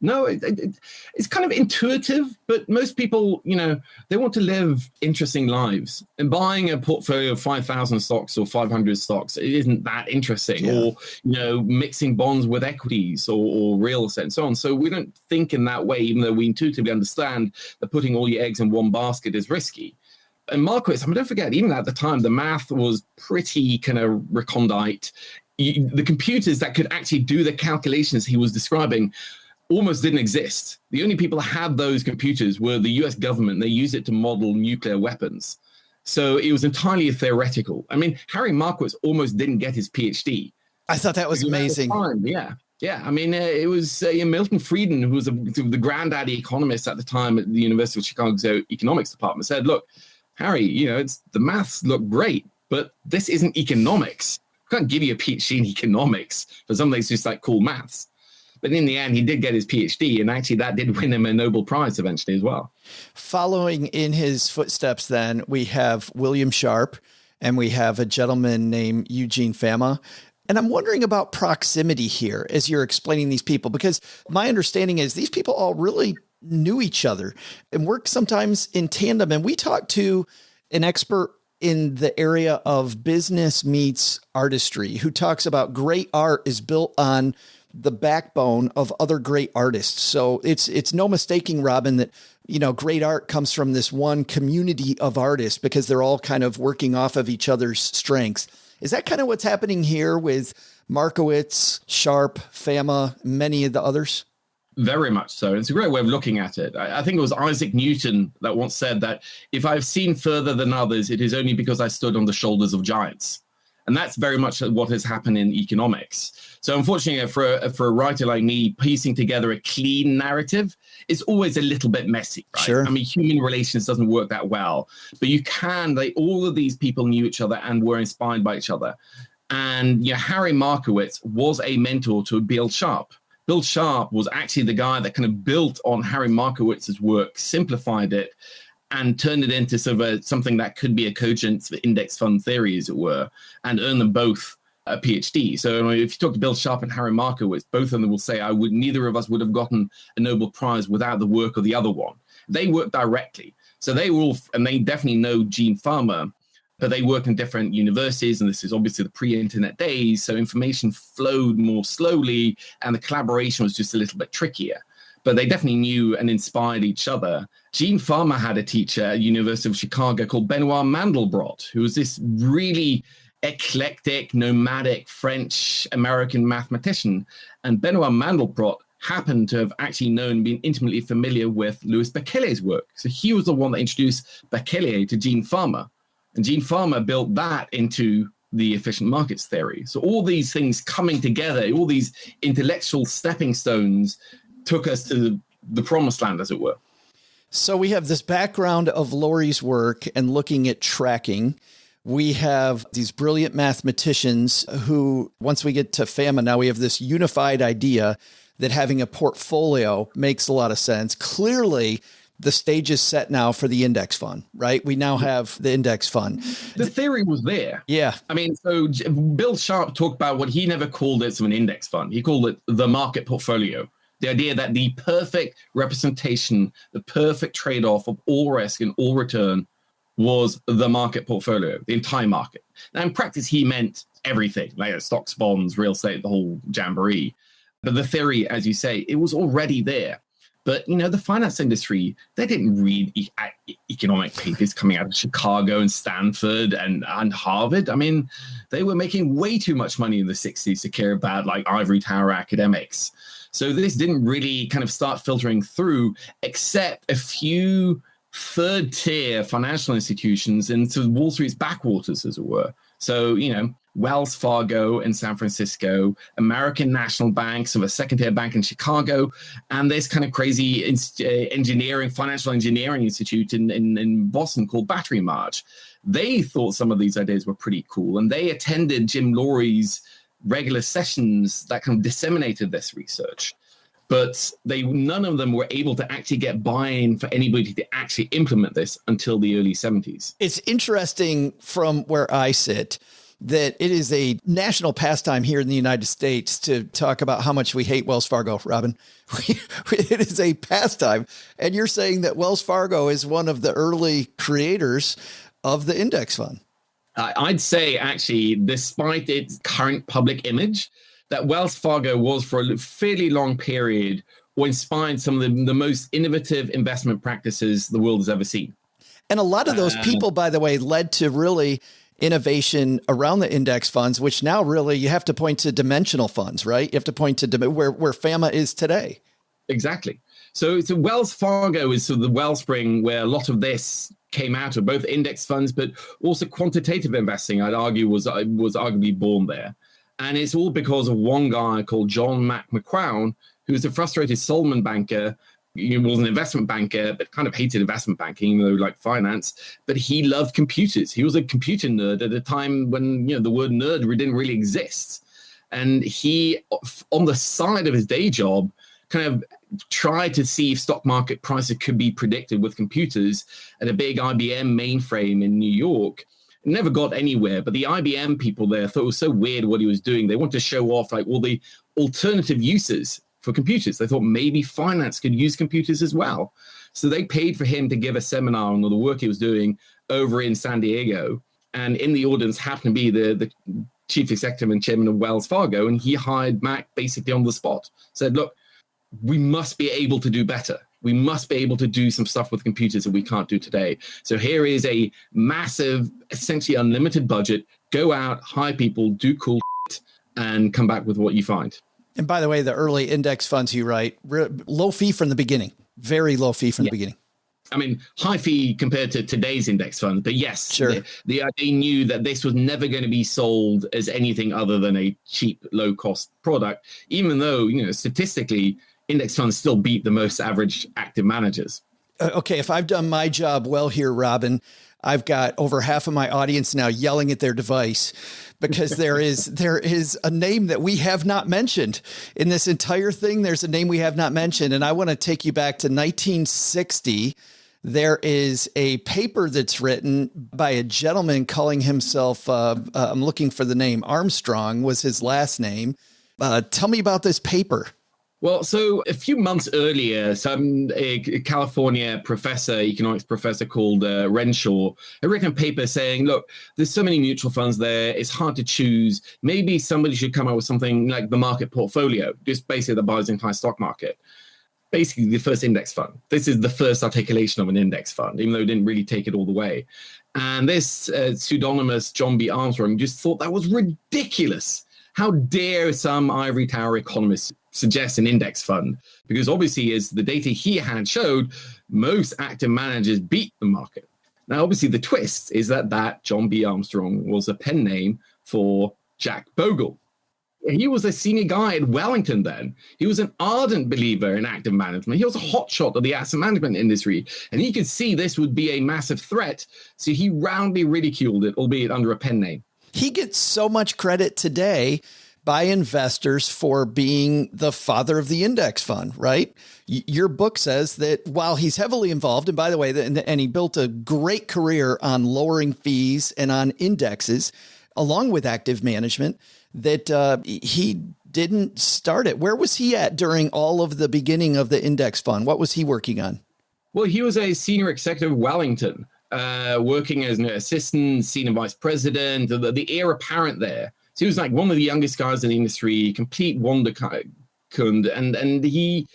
No, it's kind of intuitive, but most people, they want to live interesting lives. And buying a portfolio of 5,000 stocks or 500 stocks, it isn't that interesting. Yeah. Or, mixing bonds with equities or real estate and so on. So we don't think in that way, even though we intuitively understand that putting all your eggs in one basket is risky. And Markowitz, don't forget, even at the time, the math was pretty kind of recondite. The computers that could actually do the calculations he was describing almost didn't exist. The only people that had those computers were the US government. They used it to model nuclear weapons. So it was entirely theoretical. I mean, Harry Markowitz almost didn't get his PhD. I thought that was amazing. Yeah. I mean, it was Milton Friedman, who was the granddaddy economist at the time at the University of Chicago's economics department, said, look, Harry, the maths look great, but this isn't economics. I can't give you a PhD in economics for something that's just like cool maths. But in the end, he did get his PhD, and actually that did win him a Nobel Prize eventually as well. Following in his footsteps, then, we have William Sharpe, and we have a gentleman named Eugene Fama. And I'm wondering about proximity here as you're explaining these people, because my understanding is these people all really knew each other and worked sometimes in tandem. And we talked to an expert in the area of business meets artistry who talks about great art is built on the backbone of other great artists. So it's no mistaking, Robin, that, great art comes from this one community of artists because they're all kind of working off of each other's strengths. Is that kind of what's happening here with Markowitz, Sharpe, Fama, many of the others? Very much so. It's a great way of looking at it. I think it was Isaac Newton that once said that if I've seen further than others, it is only because I stood on the shoulders of giants. And that's very much what has happened in economics. So unfortunately, for a writer like me, piecing together a clean narrative is always a little bit messy, right? Sure. I mean, human relations doesn't work that well. But all of these people knew each other and were inspired by each other. And Harry Markowitz was a mentor to Bill Sharpe. Bill Sharpe was actually the guy that kind of built on Harry Markowitz's work, simplified it, and turned it into sort of something that could be a cogent index fund theory, as it were, and earn them both a PhD. So if you talk to Bill Sharpe and Harry Markowitz, both of them will say, neither of us would have gotten a Nobel Prize without the work of the other one. They work directly. So they definitely know Gene Fama, but they work in different universities, and this is obviously the pre-internet days, so information flowed more slowly, and the collaboration was just a little bit trickier. But they definitely knew and inspired each other. Gene Fama had a teacher at the University of Chicago called Benoit Mandelbrot, who was this really eclectic, nomadic French-American mathematician. And Benoit Mandelbrot happened to have actually known and been intimately familiar with Louis Berkeley's work. So he was the one that introduced Berkeley to Gene Fama. And Gene Fama built that into the efficient markets theory. So all these things coming together, all these intellectual stepping stones took us to the promised land, as it were. So we have this background of Laurie's work and looking at tracking. We have these brilliant mathematicians who, once we get to Fama, now we have this unified idea that having a portfolio makes a lot of sense. Clearly, the stage is set now for the index fund, right? We now have the index fund. The theory was there. Yeah. I mean, so Bill Sharpe talked about what he never called it an index fund. He called it the market portfolio. The idea that the perfect representation, the perfect trade-off of all risk and all return was the market portfolio, the entire market. Now, in practice, he meant everything, like stocks, bonds, real estate, the whole jamboree. But the theory, as you say, it was already there. But, the finance industry, they didn't read economic papers coming out of Chicago and Stanford and Harvard. I mean, they were making way too much money in the 60s to care about ivory tower academics. So this didn't really kind of start filtering through, except a few third-tier financial institutions into Wall Street's backwaters, as it were. So, Wells Fargo in San Francisco, American National Bank, so a second-tier bank in Chicago, and this kind of crazy financial engineering institute in Boston called Battery March. They thought some of these ideas were pretty cool, and they attended Jim Lorry's regular sessions that kind of disseminated this research. But none of them were able to actually get buy-in for anybody to actually implement this until the early 70s. It's interesting from where I sit that it is a national pastime here in the United States to talk about how much we hate Wells Fargo, Robin. It is a pastime. And you're saying that Wells Fargo is one of the early creators of the index fund. I'd say, actually, despite its current public image, that Wells Fargo was, for a fairly long period, or inspired some of the most innovative investment practices the world has ever seen. And a lot of those people, by the way, led to really innovation around the index funds, which now really you have to point to dimensional funds, right? You have to point to where FAMA is today. Exactly. So Wells Fargo is sort of the wellspring where a lot of this came out of, both index funds, but also quantitative investing, I'd argue, was arguably born there. And it's all because of one guy called John Mack McCown, who was a frustrated Solomon banker. He was an investment banker, but kind of hated investment banking, even though liked finance. But he loved computers. He was a computer nerd at a time when the word nerd didn't really exist. And he, on the side of his day job, kind of tried to see if stock market prices could be predicted with computers at a big IBM mainframe in New York. Never got anywhere, but the IBM people there thought it was so weird what he was doing. They wanted to show off all the alternative uses for computers. They thought maybe finance could use computers as well. So they paid for him to give a seminar on the work he was doing over in San Diego. And in the audience happened to be the chief executive and chairman of Wells Fargo. And he hired Mac basically on the spot. Said, look, we must be able to do better. We must be able to do some stuff with computers that we can't do today. So here is a massive, essentially unlimited budget. Go out, hire people, do cool shit, and come back with what you find. And by the way, the early index funds, you write, low fee from the beginning, very low fee from the beginning. I mean, high fee compared to today's index fund, but yes, sure. They knew that this was never going to be sold as anything other than a cheap, low-cost product, even though, statistically, index funds still beat the most average active managers. Okay, if I've done my job well here, Robin, I've got over half of my audience now yelling at their device because there is a name that we have not mentioned in this entire thing. There's a name we have not mentioned, and I want to take you back to 1960. There is a paper that's written by a gentleman calling himself, I'm looking for the name, Armstrong was his last name. Tell me about this paper. Well, so a few months earlier, a California economics professor called Renshaw, had written a paper saying, look, there's so many mutual funds there, it's hard to choose. Maybe somebody should come up with something like the market portfolio, just basically that buys the entire stock market. Basically, the first index fund. This is the first articulation of an index fund, even though it didn't really take it all the way. And this pseudonymous John B. Armstrong just thought that was ridiculous. How dare some ivory tower economists suggest an index fund? Because obviously, as the data he had showed, most active managers beat the market. Now, obviously, the twist is that John B. Armstrong was a pen name for Jack Bogle. He was a senior guy at Wellington then. He was an ardent believer in active management. He was a hotshot of the asset management industry, and he could see this would be a massive threat. So he roundly ridiculed it, albeit under a pen name. He gets so much credit today by investors for being the father of the index fund, right? Your book says that while he's heavily involved, and by the way, and he built a great career on lowering fees and on indexes, along with active management, that he didn't start it. Where was he at during all of the beginning of the index fund? What was he working on? Well, he was a senior executive at Wellington, working as an assistant, senior vice president, the heir apparent there. So he was like one of the youngest guys in the industry, complete wonderkind, and he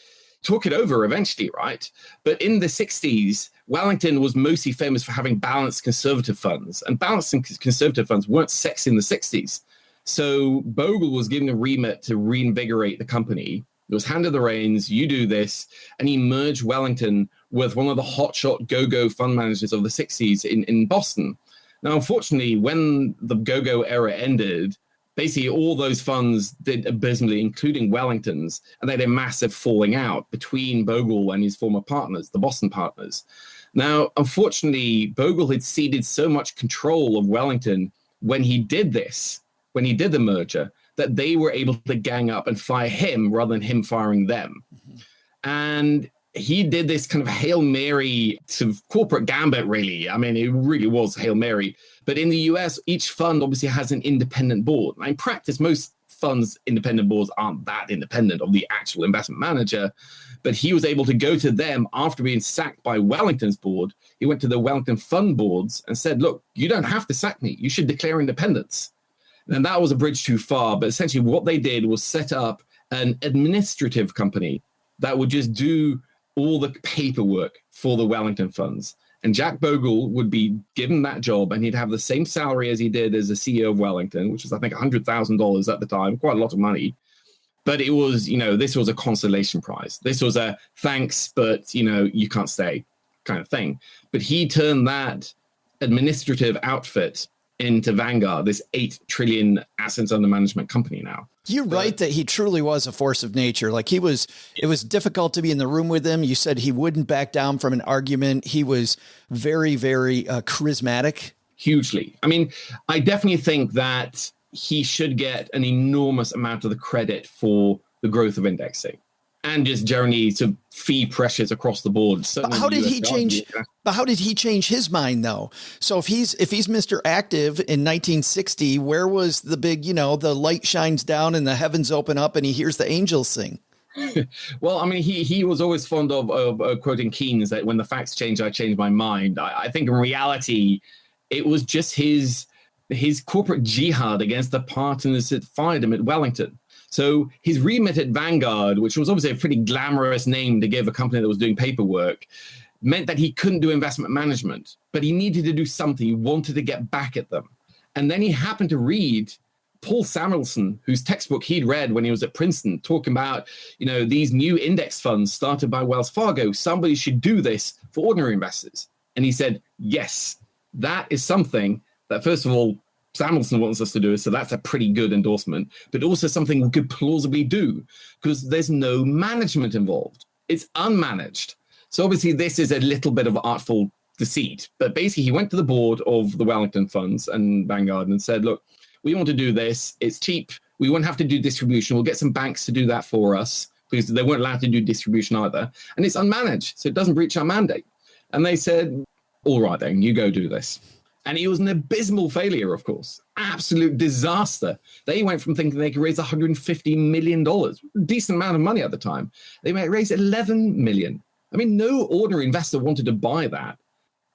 took it over eventually, right? But in the 60s, Wellington was mostly famous for having balanced conservative funds, and balanced conservative funds weren't sexy in the 60s. So Bogle was given a remit to reinvigorate the company. It was handed the reins, you do this, and he merged Wellington with one of the hotshot go-go fund managers of the 60s in Boston. Now, unfortunately, when the go-go era ended, basically all those funds did abysmally, including Wellington's, and they had a massive falling out between Bogle and his former partners, the Boston partners. Now, unfortunately, Bogle had ceded so much control of Wellington when he did this, when he did the merger, that they were able to gang up and fire him rather than him firing them. And he did this kind of Hail Mary sort of corporate gambit, really. I mean, it really was Hail Mary. But in the US, each fund obviously has an independent board. In practice, most funds' independent boards aren't that independent of the actual investment manager. But he was able to go to them after being sacked by Wellington's board. He went to the Wellington fund boards and said, look, you don't have to sack me. You should declare independence. And that was a bridge too far. But essentially what they did was set up an administrative company that would just do all the paperwork for the Wellington funds. And Jack Bogle would be given that job, and he'd have the same salary as he did as the CEO of Wellington, which was, I think, $100,000 at the time, quite a lot of money. But it was, this was a consolation prize. This was a thanks, but, you can't stay kind of thing. But he turned that administrative outfit into Vanguard, this 8 trillion assets under management company now. You're right that he truly was a force of nature. Like it was difficult to be in the room with him. You said he wouldn't back down from an argument. He was very, very charismatic. Hugely. I mean, I definitely think that he should get an enormous amount of the credit for the growth of indexing and just generally to fee pressures across the board. But how did he change? But how did he change his mind though? So if he's Mr. Active in 1960, where was the big, the light shines down and the heavens open up and he hears the angels sing? Well, I mean, he was always fond of quoting Keynes that when the facts change, I change my mind. I think in reality, it was just his corporate jihad against the partners that fired him at Wellington. So his remit at Vanguard, which was obviously a pretty glamorous name to give a company that was doing paperwork, meant that he couldn't do investment management, but he needed to do something. He wanted to get back at them. And then he happened to read Paul Samuelson, whose textbook he'd read when he was at Princeton, talking about, these new index funds started by Wells Fargo. Somebody should do this for ordinary investors. And he said, yes, that is something that, first of all, Samuelson wants us to do, so that's a pretty good endorsement, but also something we could plausibly do because there's no management involved. It's unmanaged. So obviously this is a little bit of artful deceit, but basically he went to the board of the Wellington funds and Vanguard and said, look, we want to do this. It's cheap. We won't have to do distribution. We'll get some banks to do that for us because they weren't allowed to do distribution either. And it's unmanaged, so it doesn't breach our mandate. And they said, all right, then, you go do this. And it was an abysmal failure, of course. Absolute disaster. They went from thinking they could raise $150 million, a decent amount of money at the time. They might raise $11 million. I mean, no ordinary investor wanted to buy that.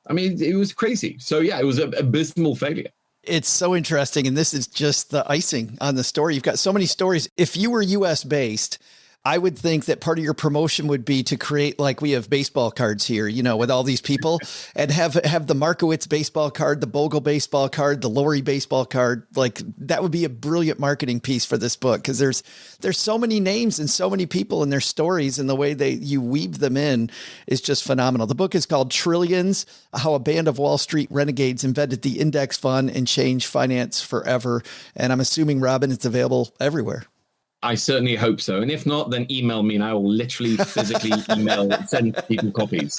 I mean, it was crazy. So, yeah, it was an abysmal failure. It's so interesting. And this is just the icing on the story. You've got so many stories. If you were US based, I would think that part of your promotion would be to create, like we have baseball cards here, with all these people and have the Markowitz baseball card, the Bogle baseball card, the Lowry baseball card. Like that would be a brilliant marketing piece for this book. Cause there's so many names and so many people and their stories and the way you weave them in is just phenomenal. The book is called Trillions: How a Band of Wall Street Renegades Invented the Index Fund and Changed Finance Forever. And I'm assuming, Robin, it's available everywhere. I certainly hope so. And if not, then email me and I will literally physically send people copies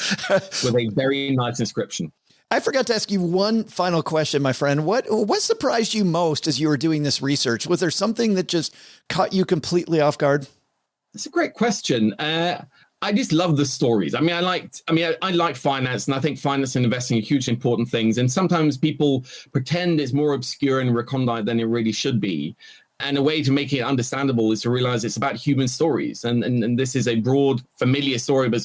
with a very nice inscription. I forgot to ask you one final question, my friend. What surprised you most as you were doing this research? Was there something that just caught you completely off guard? That's a great question. I just love the stories. I like finance, and I think finance and investing are hugely important things. And sometimes people pretend it's more obscure and recondite than it really should be. And a way to make it understandable is to realize it's about human stories. And this is a broad, familiar story, but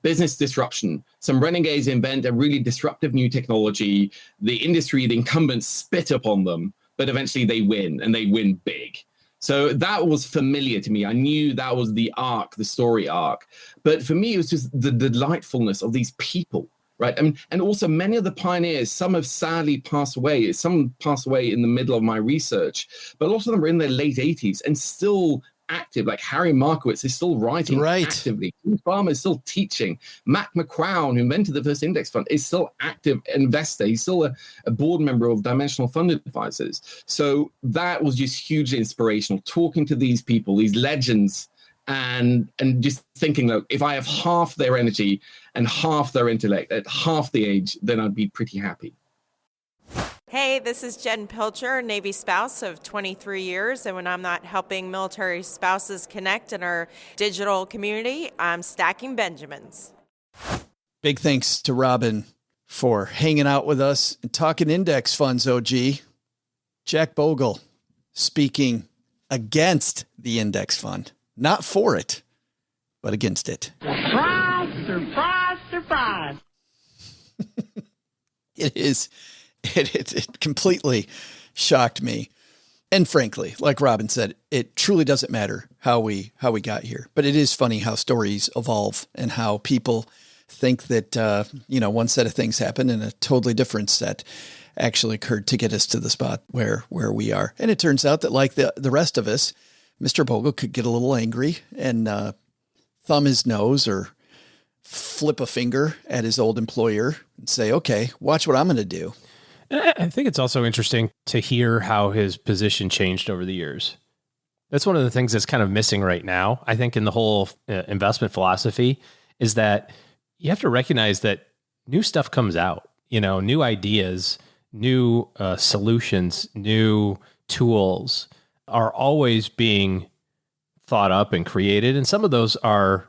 business disruption. Some renegades invent a really disruptive new technology. The industry, the incumbents spit upon them, but eventually they win, and they win big. So that was familiar to me. I knew that was the arc, the story arc. But for me, it was just the delightfulness of these people. Right. And also many of the pioneers, some have sadly passed away. Some passed away in the middle of my research, but a lot of them were in their late 80s and still active. Like Harry Markowitz is still writing actively. Keith Farmer is still teaching. Mac McCrown, who invented the first index fund, is still active investor. He's still a board member of Dimensional Fund Advisors. So that was just hugely inspirational, talking to these people, these legends, and just thinking, look, if I have half their energy and half their intellect at half the age, then I'd be pretty happy. Hey, this is Jen Pilcher, Navy spouse of 23 years, and when I'm not helping military spouses connect in our digital community, I'm stacking Benjamins. Big thanks to Robin for hanging out with us and talking index funds, OG. Jack Bogle speaking against the index fund. Not for it, but against it. Surprise, surprise, surprise. It completely shocked me. And frankly, like Robin said, it truly doesn't matter how we got here. But it is funny how stories evolve and how people think that, one set of things happen and a totally different set actually occurred to get us to the spot where we are. And it turns out that, like the rest of us, Mr. Bogle could get a little angry and thumb his nose or flip a finger at his old employer and say, okay, watch what I'm going to do. I think it's also interesting to hear how his position changed over the years. That's one of the things that's kind of missing right now, I think, in the whole investment philosophy, is that you have to recognize that new stuff comes out, new ideas, new solutions, new tools are always being thought up and created. And some of those are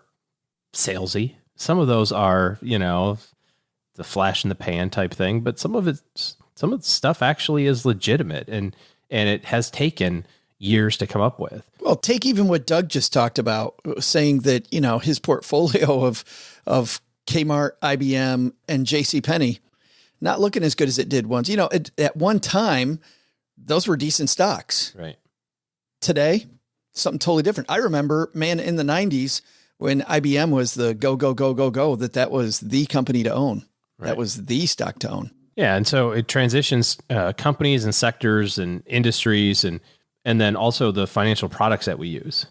salesy. Some of those are, the flash in the pan type thing, but some of the stuff actually is legitimate and it has taken years to come up with. Well, take even what Doug just talked about, saying that, his portfolio of Kmart, IBM, and JCPenney not looking as good as it did once. At one time, those were decent stocks. Right. Today, something totally different. I remember, man, in the 90s when IBM was the go, that was the company to own. Right. That was the stock to own. Yeah. And so it transitions companies and sectors and industries and then also the financial products that we use.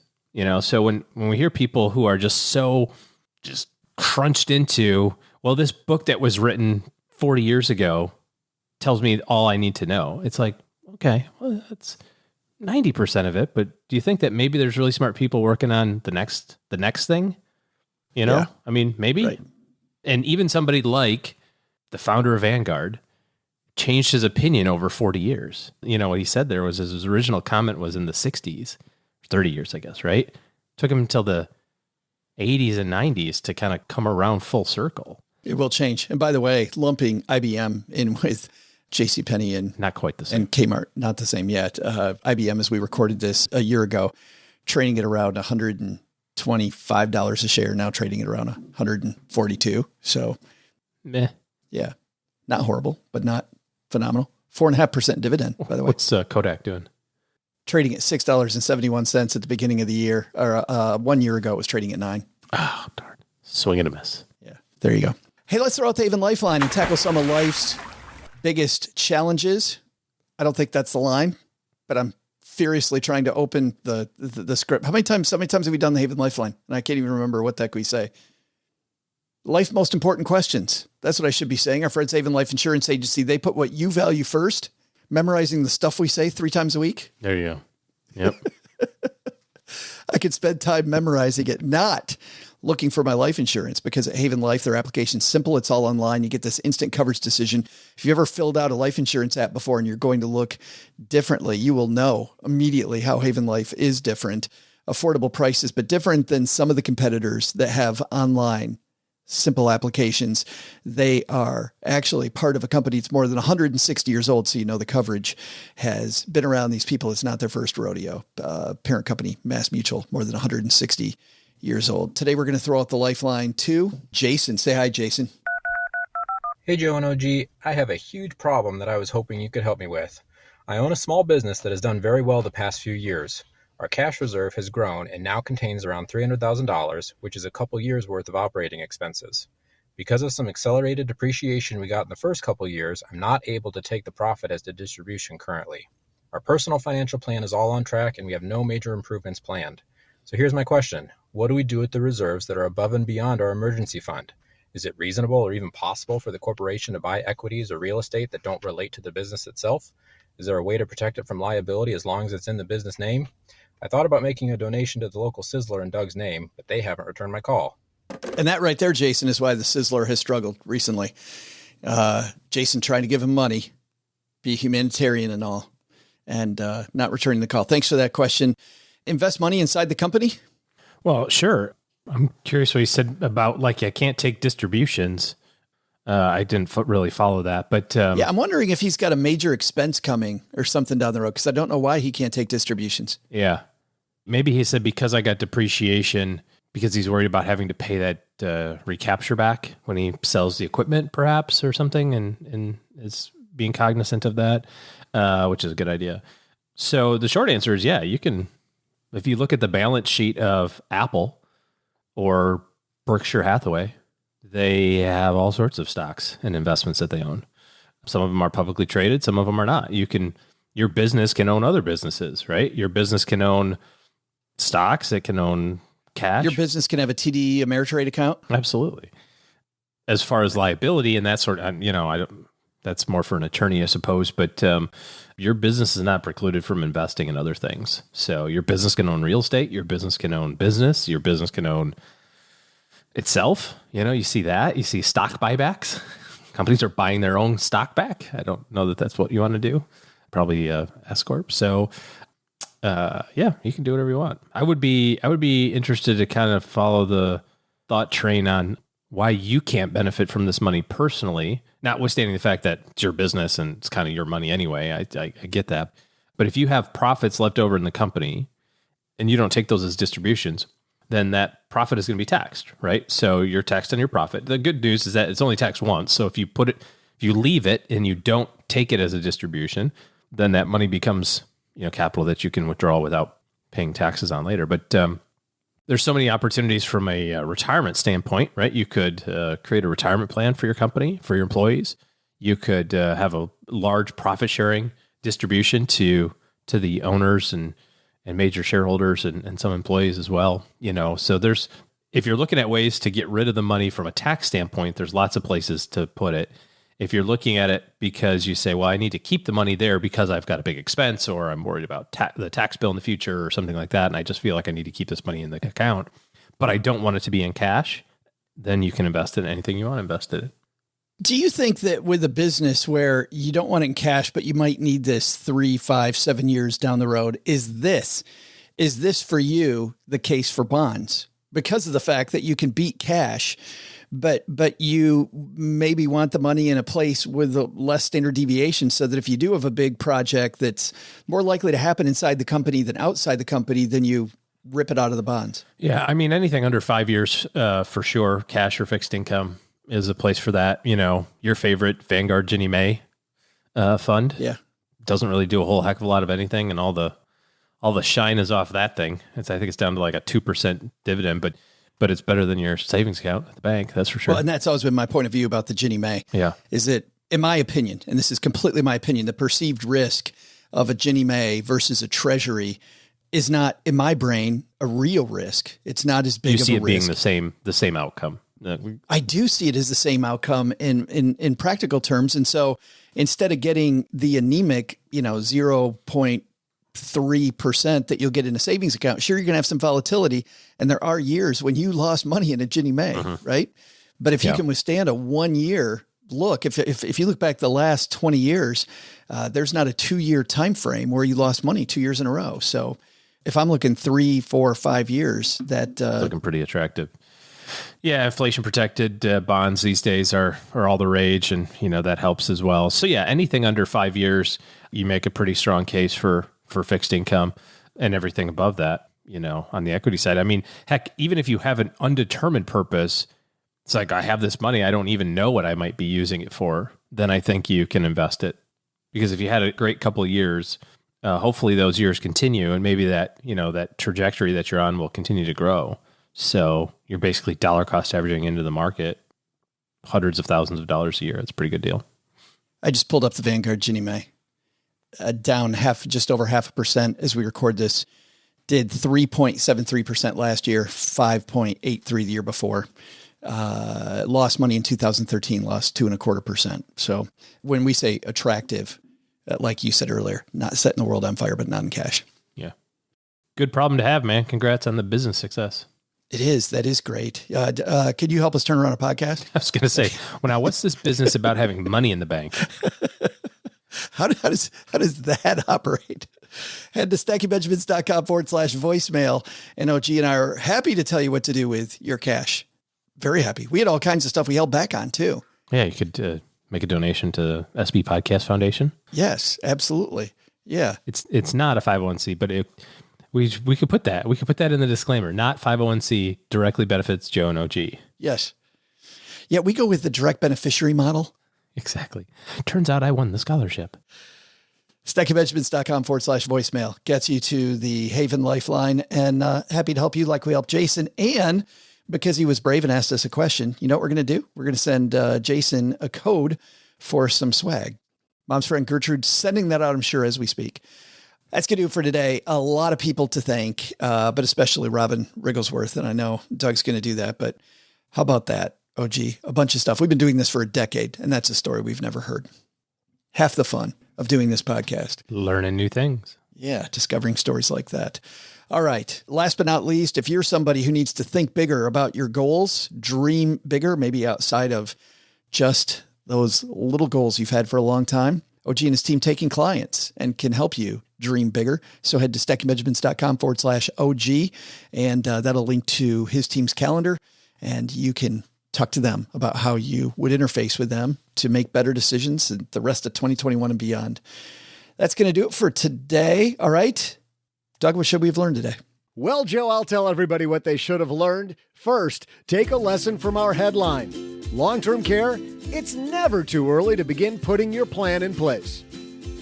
So when we hear people who are just crunched into, well, this book that was written 40 years ago tells me all I need to know. It's like, okay, well, that's 90% of it, but do you think that maybe there's really smart people working on the next thing? Yeah. I mean, maybe. Right. And even somebody like the founder of Vanguard changed his opinion over 40 years. What he said there was his original comment was in the 60s, 30 years, I guess, right? Took him until the 80s and 90s to kind of come around full circle. It will change. And by the way, lumping IBM in with JCPenney and not quite the same. And Kmart, not the same yet. IBM, as we recorded this a year ago, trading at around $125 a share, now trading at around $142. So, meh. Yeah, not horrible, but not phenomenal. 4.5% dividend, by the way. What's Kodak doing? Trading at $6.71 at the beginning of the year, or 1 year ago, it was trading at $9. Oh, darn. Swing and a miss. Yeah, there you go. Hey, let's throw out the Haven Lifeline and tackle some of life's biggest challenges. I don't think that's the line, but I'm furiously trying to open the script. How many times have we done the Haven Lifeline? And I can't even remember what the heck we say. Life most important questions. That's what I should be saying. Our friends Haven Life Insurance Agency, they put what you value first, memorizing the stuff we say 3 times a week. There you go. Yep. I could spend time memorizing it, not looking for my life insurance, because at Haven Life, their application's simple. It's all online. You get this instant coverage decision. If you ever filled out a life insurance app before and you're going to look differently, you will know immediately how Haven Life is different. Affordable prices, but different than some of the competitors that have online simple applications. They are actually part of a company that's more than 160 years old. So, the coverage has been around these people. It's not their first rodeo. Parent company, Mass Mutual, more than 160 years old. Today, we're going to throw out the lifeline to Jason. Say hi, Jason. Hey, Joe and OG. I have a huge problem that I was hoping you could help me with. I own a small business that has done very well the past few years. Our cash reserve has grown and now contains around $300,000, which is a couple years' worth of operating expenses. Because of some accelerated depreciation we got in the first couple years, I'm not able to take the profit as the distribution currently. Our personal financial plan is all on track and we have no major improvements planned. So here's my question. What do we do with the reserves that are above and beyond our emergency fund? Is it reasonable or even possible for the corporation to buy equities or real estate that don't relate to the business itself? Is there a way to protect it from liability as long as it's in the business name? I thought about making a donation to the local Sizzler in Doug's name, but they haven't returned my call. And that right there, Jason, is why the Sizzler has struggled recently. Jason trying to give him money, be humanitarian and all, and not returning the call. Thanks for that question. Invest money inside the company? Well, sure. I'm curious what he said about, like, I can't take distributions. I didn't really follow that, but yeah, I'm wondering if he's got a major expense coming or something down the road, because I don't know why he can't take distributions. Yeah. Maybe he said because I got depreciation, because he's worried about having to pay that recapture back when he sells the equipment, perhaps, or something, and is being cognizant of that, which is a good idea. So the short answer is, yeah, you can, if you look at the balance sheet of Apple or Berkshire Hathaway, they have all sorts of stocks and investments that they own. Some of them are publicly traded, some of them are not. Your business can own other businesses, right? Your business can own stocks, it can own cash. Your business can have a TD Ameritrade account? Absolutely. As far as liability and that sort of, that's more for an attorney, I suppose, but your business is not precluded from investing in other things. So your business can own real estate, your business can own business, your business can own itself. You see that. You see stock buybacks. Companies are buying their own stock back. I don't know that that's what you want to do. Probably S Corp. So yeah, you can do whatever you want. I would be interested to kind of follow the thought train on why you can't benefit from this money personally, notwithstanding the fact that it's your business and it's kind of your money anyway. I get that. But if you have profits left over in the company and you don't take those as distributions, then that profit is going to be taxed, right? So you're taxed on your profit. The good news is that it's only taxed once. So if you leave it and you don't take it as a distribution, then that money becomes, capital that you can withdraw without paying taxes on later. But there's so many opportunities from a retirement standpoint, right? You could create a retirement plan for your company, for your employees. You could have a large profit sharing distribution to the owners and major shareholders and some employees as well. So if you're looking at ways to get rid of the money from a tax standpoint, there's lots of places to put it. If you're looking at it because you say, well, I need to keep the money there because I've got a big expense, or I'm worried about the tax bill in the future or something like that, and I just feel like I need to keep this money in the account, but I don't want it to be in cash, then you can invest in anything you want to invest in it. Do you think that with a business where you don't want it in cash, but you might need this 3, 5, 7 years down the road, is this for you the case for bonds? Because of the fact that you can beat cash, but you maybe want the money in a place with a less standard deviation, so that if you do have a big project that's more likely to happen inside the company than outside the company, then you rip it out of the bonds. Yeah. I mean, anything under 5 years, for sure, cash or fixed income is a place for that. Your favorite Vanguard Ginnie Mae fund. Yeah. Doesn't really do a whole heck of a lot of anything, and all the shine is off that thing. I think it's down to like a 2% dividend, but it's better than your savings account at the bank. That's for sure. Well, and that's always been my point of view about the Ginnie Mae. Yeah. Is that, in my opinion, and this is completely my opinion, the perceived risk of a Ginnie Mae versus a treasury is not, in my brain, a real risk. It's not as big of a risk. You see it being the same outcome. I do see it as the same outcome in practical terms. And so instead of getting the anemic, 0.3% that you'll get in a savings account, sure, you're going to have some volatility. And there are years when you lost money in a Ginnie Mae, right? But if you can withstand a 1 year look, if you look back the last 20 years, there's not a 2-year time frame where you lost money 2 years in a row. So if I'm looking 3, 4, 5 years, that looking pretty attractive. Yeah, inflation protected bonds these days are all the rage, and that helps as well. So yeah, anything under 5 years, you make a pretty strong case for fixed income, and everything above that, on the equity side. I mean, heck, even if you have an undetermined purpose, it's like, I have this money, I don't even know what I might be using it for, then I think you can invest it. Because if you had a great couple of years, hopefully those years continue, and maybe that, that trajectory that you're on will continue to grow. So you're basically dollar cost averaging into the market hundreds of thousands of dollars a year. It's a pretty good deal. I just pulled up the Vanguard Ginnie Mae, down just over 0.5% as we record this, did 3.73% last year, 5.83 the year before. Lost money in 2013, lost 2.25%. So when we say attractive, like you said earlier, not setting the world on fire, but not in cash. Yeah. Good problem to have, man. Congrats on the business success. It is. That is great. Could you help us turn around a podcast? I was going to say, well, now what's this business about having money in the bank? How does that operate? Head to stackingbenjamins.com/voicemail. And OG and I are happy to tell you what to do with your cash. Very happy. We had all kinds of stuff we held back on too. Yeah, you could make a donation to the SB Podcast Foundation. Yes, absolutely. Yeah. It's not a 501c, but we could put that. We could put that in the disclaimer. Not 501c directly benefits Joe and OG. Yes. Yeah, we go with the direct beneficiary model. Exactly. Turns out I won the scholarship. stackingbenjamins.com/voicemail gets you to the Haven Lifeline, and happy to help you like we helped Jason. And because he was brave and asked us a question, you know what we're going to do? We're going to send Jason a code for some swag. Mom's friend Gertrude sending that out, I'm sure, as we speak. That's going to do it for today. A lot of people to thank, but especially Robin Wigglesworth. And I know Doug's going to do that, but how about that, OG? A bunch of stuff. We've been doing this for a decade, and that's a story we've never heard. Half the fun of doing this podcast. Learning new things. Yeah, discovering stories like that. All right. Last but not least, if you're somebody who needs to think bigger about your goals, dream bigger, maybe outside of just those little goals you've had for a long time, OG and his team taking clients and can help you dream bigger. So head to stackingbenjamins.com/OG, and that'll link to his team's calendar, and you can talk to them about how you would interface with them to make better decisions in the rest of 2021 and beyond. That's going to do it for today. All right. Doug, what should we have learned today? Well, Joe, I'll tell everybody what they should have learned. First, take a lesson from our headline. Long-term care, it's never too early to begin putting your plan in place.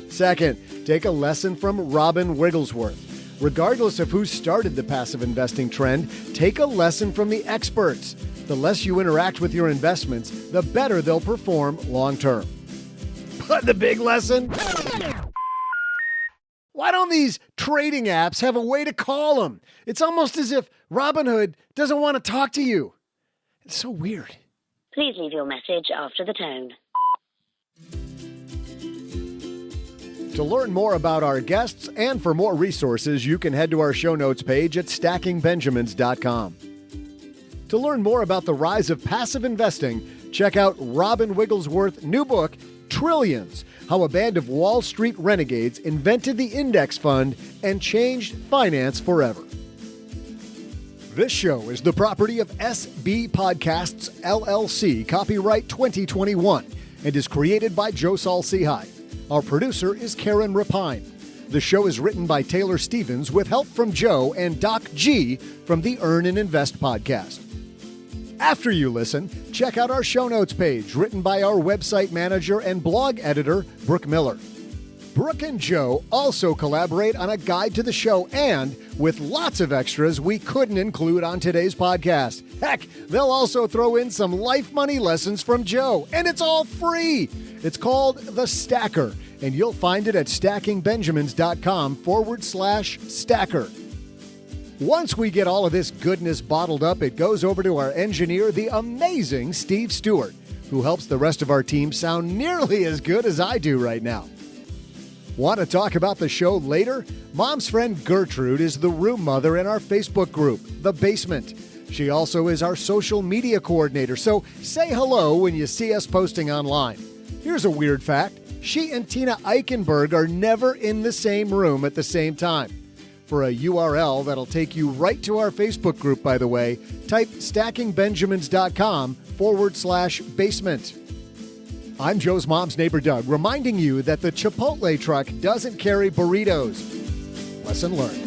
Second, take a lesson from Robin Wigglesworth. Regardless of who started the passive investing trend, take a lesson from the experts. The less you interact with your investments, the better they'll perform long-term. But the big lesson? Why don't these trading apps have a way to call them? It's almost as if Robinhood doesn't want to talk to you. It's so weird. Please leave your message after the tone. To learn more about our guests and for more resources, you can head to our show notes page at stackingbenjamins.com. To learn more about the rise of passive investing, check out Robin Wigglesworth's new book, Trillions: How a Band of Wall Street Renegades Invented the Index Fund and Changed Finance Forever. This show is the property of SB Podcasts, LLC, copyright 2021, and is created by Joe Saul-Sehy. Our producer is Karen Rapine. The show is written by Taylor Stevens with help from Joe and Doc G from the Earn and Invest podcast. After you listen, check out our show notes page written by our website manager and blog editor, Brooke Miller. Brooke and Joe also collaborate on a guide to the show and with lots of extras we couldn't include on today's podcast. Heck, they'll also throw in some life money lessons from Joe, and it's all free. It's called The Stacker, and you'll find it at stackingbenjamins.com/stacker. Once we get all of this goodness bottled up, it goes over to our engineer, the amazing Steve Stewart, who helps the rest of our team sound nearly as good as I do right now. Want to talk about the show later? Mom's friend Gertrude is the room mother in our Facebook group, The Basement. She also is our social media coordinator, so say hello when you see us posting online. Here's a weird fact. She and Tina Eichenberg are never in the same room at the same time. For a URL that'll take you right to our Facebook group, by the way, type stackingbenjamins.com/basement. I'm Joe's mom's neighbor, Doug, reminding you that the Chipotle truck doesn't carry burritos. Lesson learned.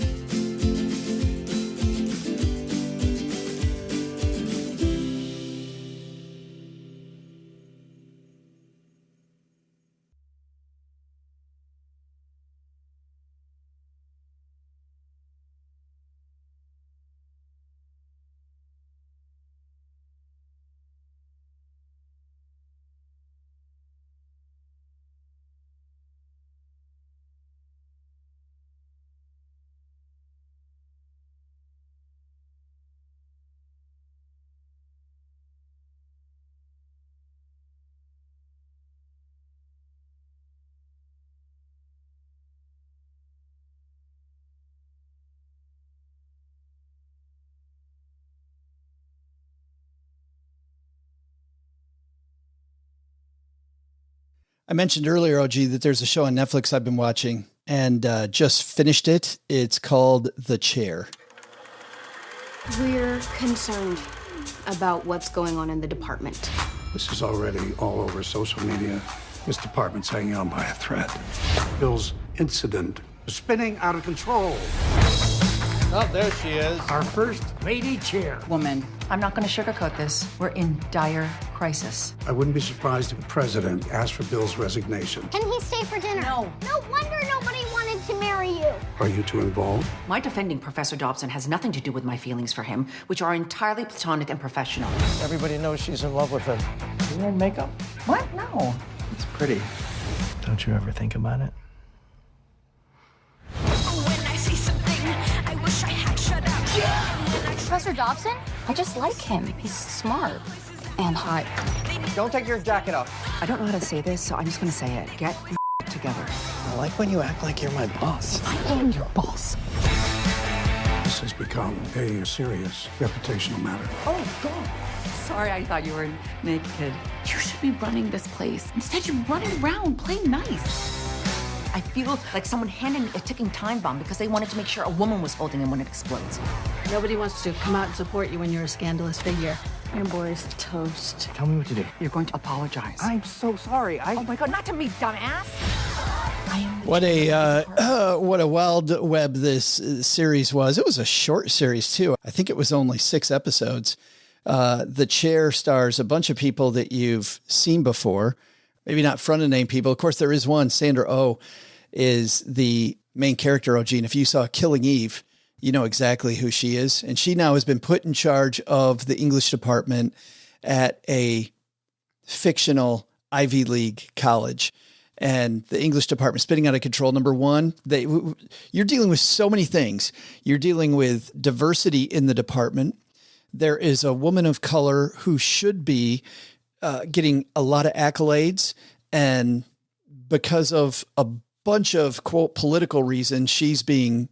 I mentioned earlier, OG, that there's a show on Netflix I've been watching and just finished it. It's called The Chair. We're concerned about what's going on in the department. This is already all over social media. This department's hanging on by a thread. Bill's incident is spinning out of control. Oh, there she is. Our first lady chair. Woman, I'm not going to sugarcoat this. We're in dire crisis. I wouldn't be surprised if the president asked for Bill's resignation. Can he stay for dinner? No. No wonder nobody wanted to marry you. Are you two involved? My defending Professor Dobson has nothing to do with my feelings for him, which are entirely platonic and professional. Everybody knows she's in love with him. You wearing makeup? What? No. It's pretty. Don't you ever think about it? When I see something, I wish I had shut up. Yeah! Professor Dobson? I just like him. He's smart and hot. Don't take your jacket off. I don't know how to say this, so I'm just going to say it. Get together. I like when you act like you're my boss. I am your boss. This has become a serious reputational matter. Oh, God. Sorry, I thought you were naked. You should be running this place. Instead, you're running around playing nice. I feel like someone handed me a ticking time bomb because they wanted to make sure a woman was holding him when it explodes. Nobody wants to come out and support you when you're a scandalous figure. Your boy's toast. Tell me what to do. You're going to apologize. I'm so sorry. Oh my God, not to me, dumbass. What a wild web this series was. It was a short series too. I think it was only 6 episodes. The Chair stars a bunch of people that you've seen before. Maybe not front of name people. Of course, there is one. Sandra Oh is the main character, OG. And if you saw Killing Eve, you know exactly who she is. And she now has been put in charge of the English department at a fictional Ivy League college. And the English department spinning out of control. Number one, you're dealing with so many things. You're dealing with diversity in the department. There is a woman of color who should be getting a lot of accolades, and because of a bunch of quote political reasons, she's being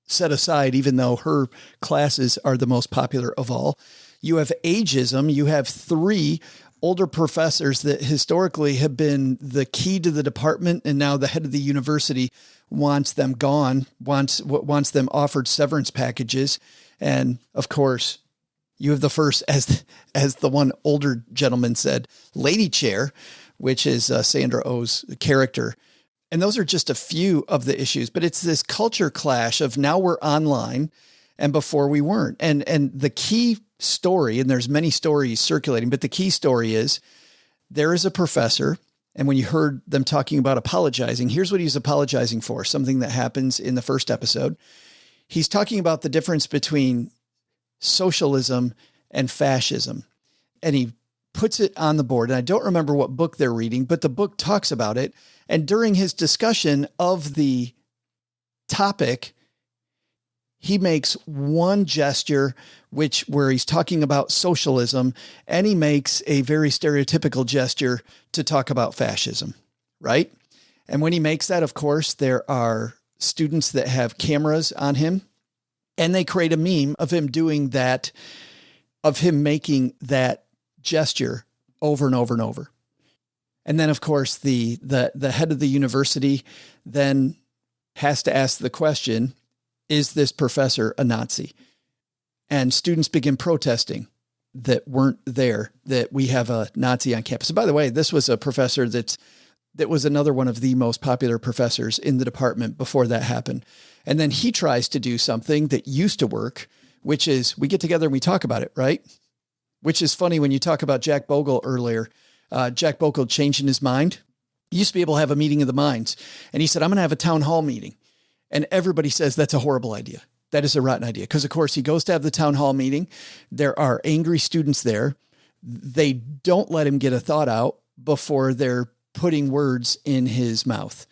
set aside, even though her classes are the most popular of all. You have ageism. You have 3 older professors that historically have been the key to the department, and now the head of the university wants them gone, wants them offered severance packages, and of course, you have the first, as the one older gentleman said, lady chair, which is Sandra Oh's character. And those are just a few of the issues, but it's this culture clash of now we're online and before we weren't. And the key story, and there's many stories circulating, but the key story is there is a professor. And when you heard them talking about apologizing, here's what he's apologizing for, something that happens in the first episode. He's talking about the difference between socialism and fascism. And he puts it on the board. And I don't remember what book they're reading, but the book talks about it. And during his discussion of the topic, he makes one gesture, where he's talking about socialism, and he makes a very stereotypical gesture to talk about fascism, right? And when he makes that, of course, there are students that have cameras on him, and they create a meme of him doing that, of him making that gesture over and over and over. And then, of course, the head of the university then has to ask the question, is this professor a Nazi? And students begin protesting that weren't there, that we have a Nazi on campus. And by the way, this was a professor that was another one of the most popular professors in the department before that happened. And then he tries to do something that used to work, which is we get together and we talk about it, right? Which is funny when you talk about Jack Bogle earlier. Jack Bogle changing his mind. He used to be able to have a meeting of the minds. And he said, I'm going to have a town hall meeting. And everybody says that's a horrible idea. That is a rotten idea. Because, of course, he goes to have the town hall meeting. There are angry students there. They don't let him get a thought out before they're putting words in his mouth.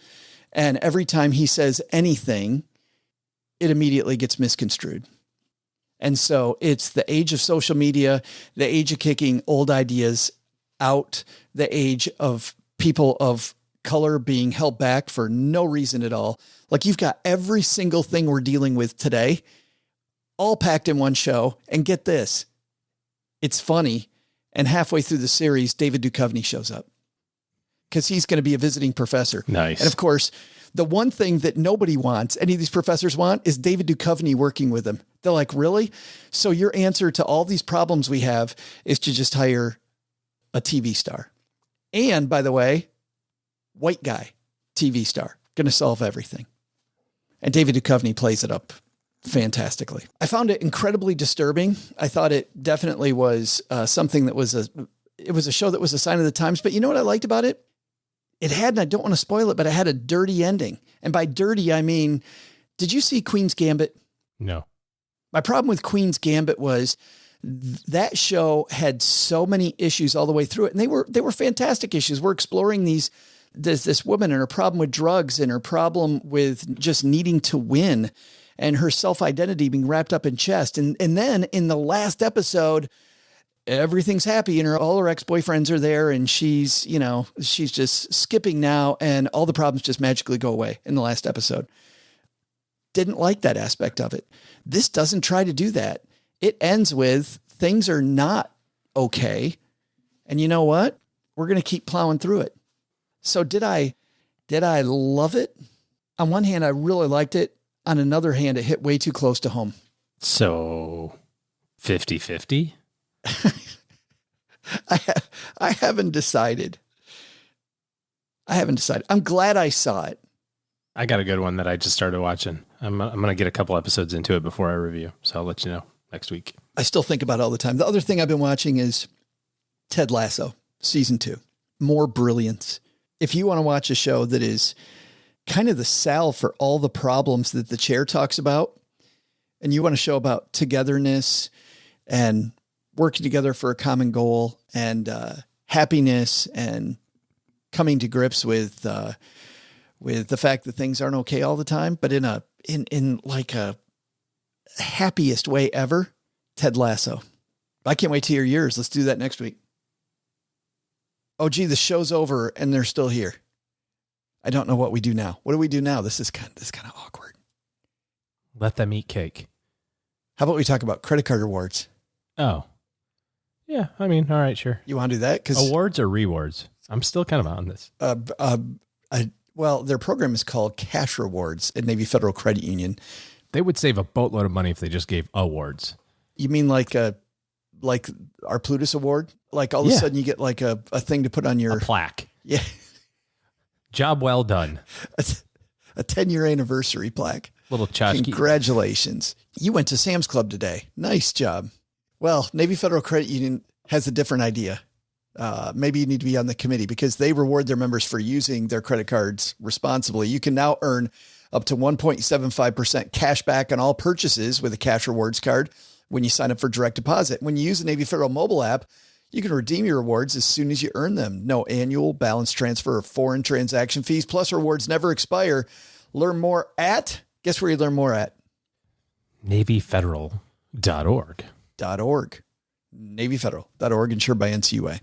And every time he says anything, it immediately gets misconstrued. And so it's the age of social media, the age of kicking old ideas out, the age of people of color being held back for no reason at all. Like you've got every single thing we're dealing with today, all packed in one show. And get this, it's funny. And halfway through the series, David Duchovny shows up. because he's going to be a visiting professor. Nice. And of course, the one thing that nobody wants, any of these professors want, is David Duchovny working with them. They're like, really? So your answer to all these problems we have is to just hire a TV star. And by the way, white guy, TV star, going to solve everything. And David Duchovny plays it up fantastically. I found it incredibly disturbing. I thought it definitely was something that was it was a show that was a sign of the times. But you know what I liked about it? It had, and I don't want to spoil it, but it had a dirty ending. And by dirty, I mean, did you see Queen's Gambit? No. My problem with Queen's Gambit was that show had so many issues all the way through it. And they were fantastic issues. We're exploring this woman and her problem with drugs and her problem with just needing to win and her self-identity being wrapped up in chess. And then in the last episode, everything's happy and all her ex-boyfriends are there and she's just skipping now and all the problems just magically go away in the last episode. Didn't like that aspect of it. This doesn't try to do that. It ends with things are not okay. And you know what? We're going to keep plowing through it. So did I love it? On one hand, I really liked it. On another hand, it hit way too close to home. So 50-50? I haven't decided. I'm glad I saw it. I got a good one that I just started watching. I'm going to get a couple episodes into it before I review. So I'll let you know next week. I still think about it all the time. The other thing I've been watching is Ted Lasso, season 2. More brilliance. If you want to watch a show that is kind of the salve for all the problems that The Chair talks about, and you want a show about togetherness and working together for a common goal and happiness and coming to grips with the fact that things aren't okay all the time, but in like a happiest way ever, Ted Lasso. I can't wait to hear yours. Let's do that next week. Oh, gee, the show's over and they're still here. I don't know what we do now. What do we do now? This is kind of awkward. Let them eat cake. How about we talk about credit card rewards? Oh, yeah. I mean, all right, sure. You want to do that? Awards or rewards? I'm still kind of on this. Well, their program is called Cash Rewards at Navy Federal Credit Union. They would save a boatload of money if they just gave awards. You mean like our Plutus Award? Like all of a sudden you get like a thing to put on your... A plaque. Yeah. Job well done. A 10-year anniversary plaque. Little tchotchke. Congratulations. You went to Sam's Club today. Nice job. Well, Navy Federal Credit Union has a different idea. Maybe you need to be on the committee because they reward their members for using their credit cards responsibly. You can now earn up to 1.75% cash back on all purchases with a Cash Rewards card when you sign up for direct deposit. When you use the Navy Federal mobile app, you can redeem your rewards as soon as you earn them. No annual balance transfer or foreign transaction fees, plus rewards never expire. Learn more at, guess where you learn more at? NavyFederal.org. .org. NavyFederal.org, insured by NCUA.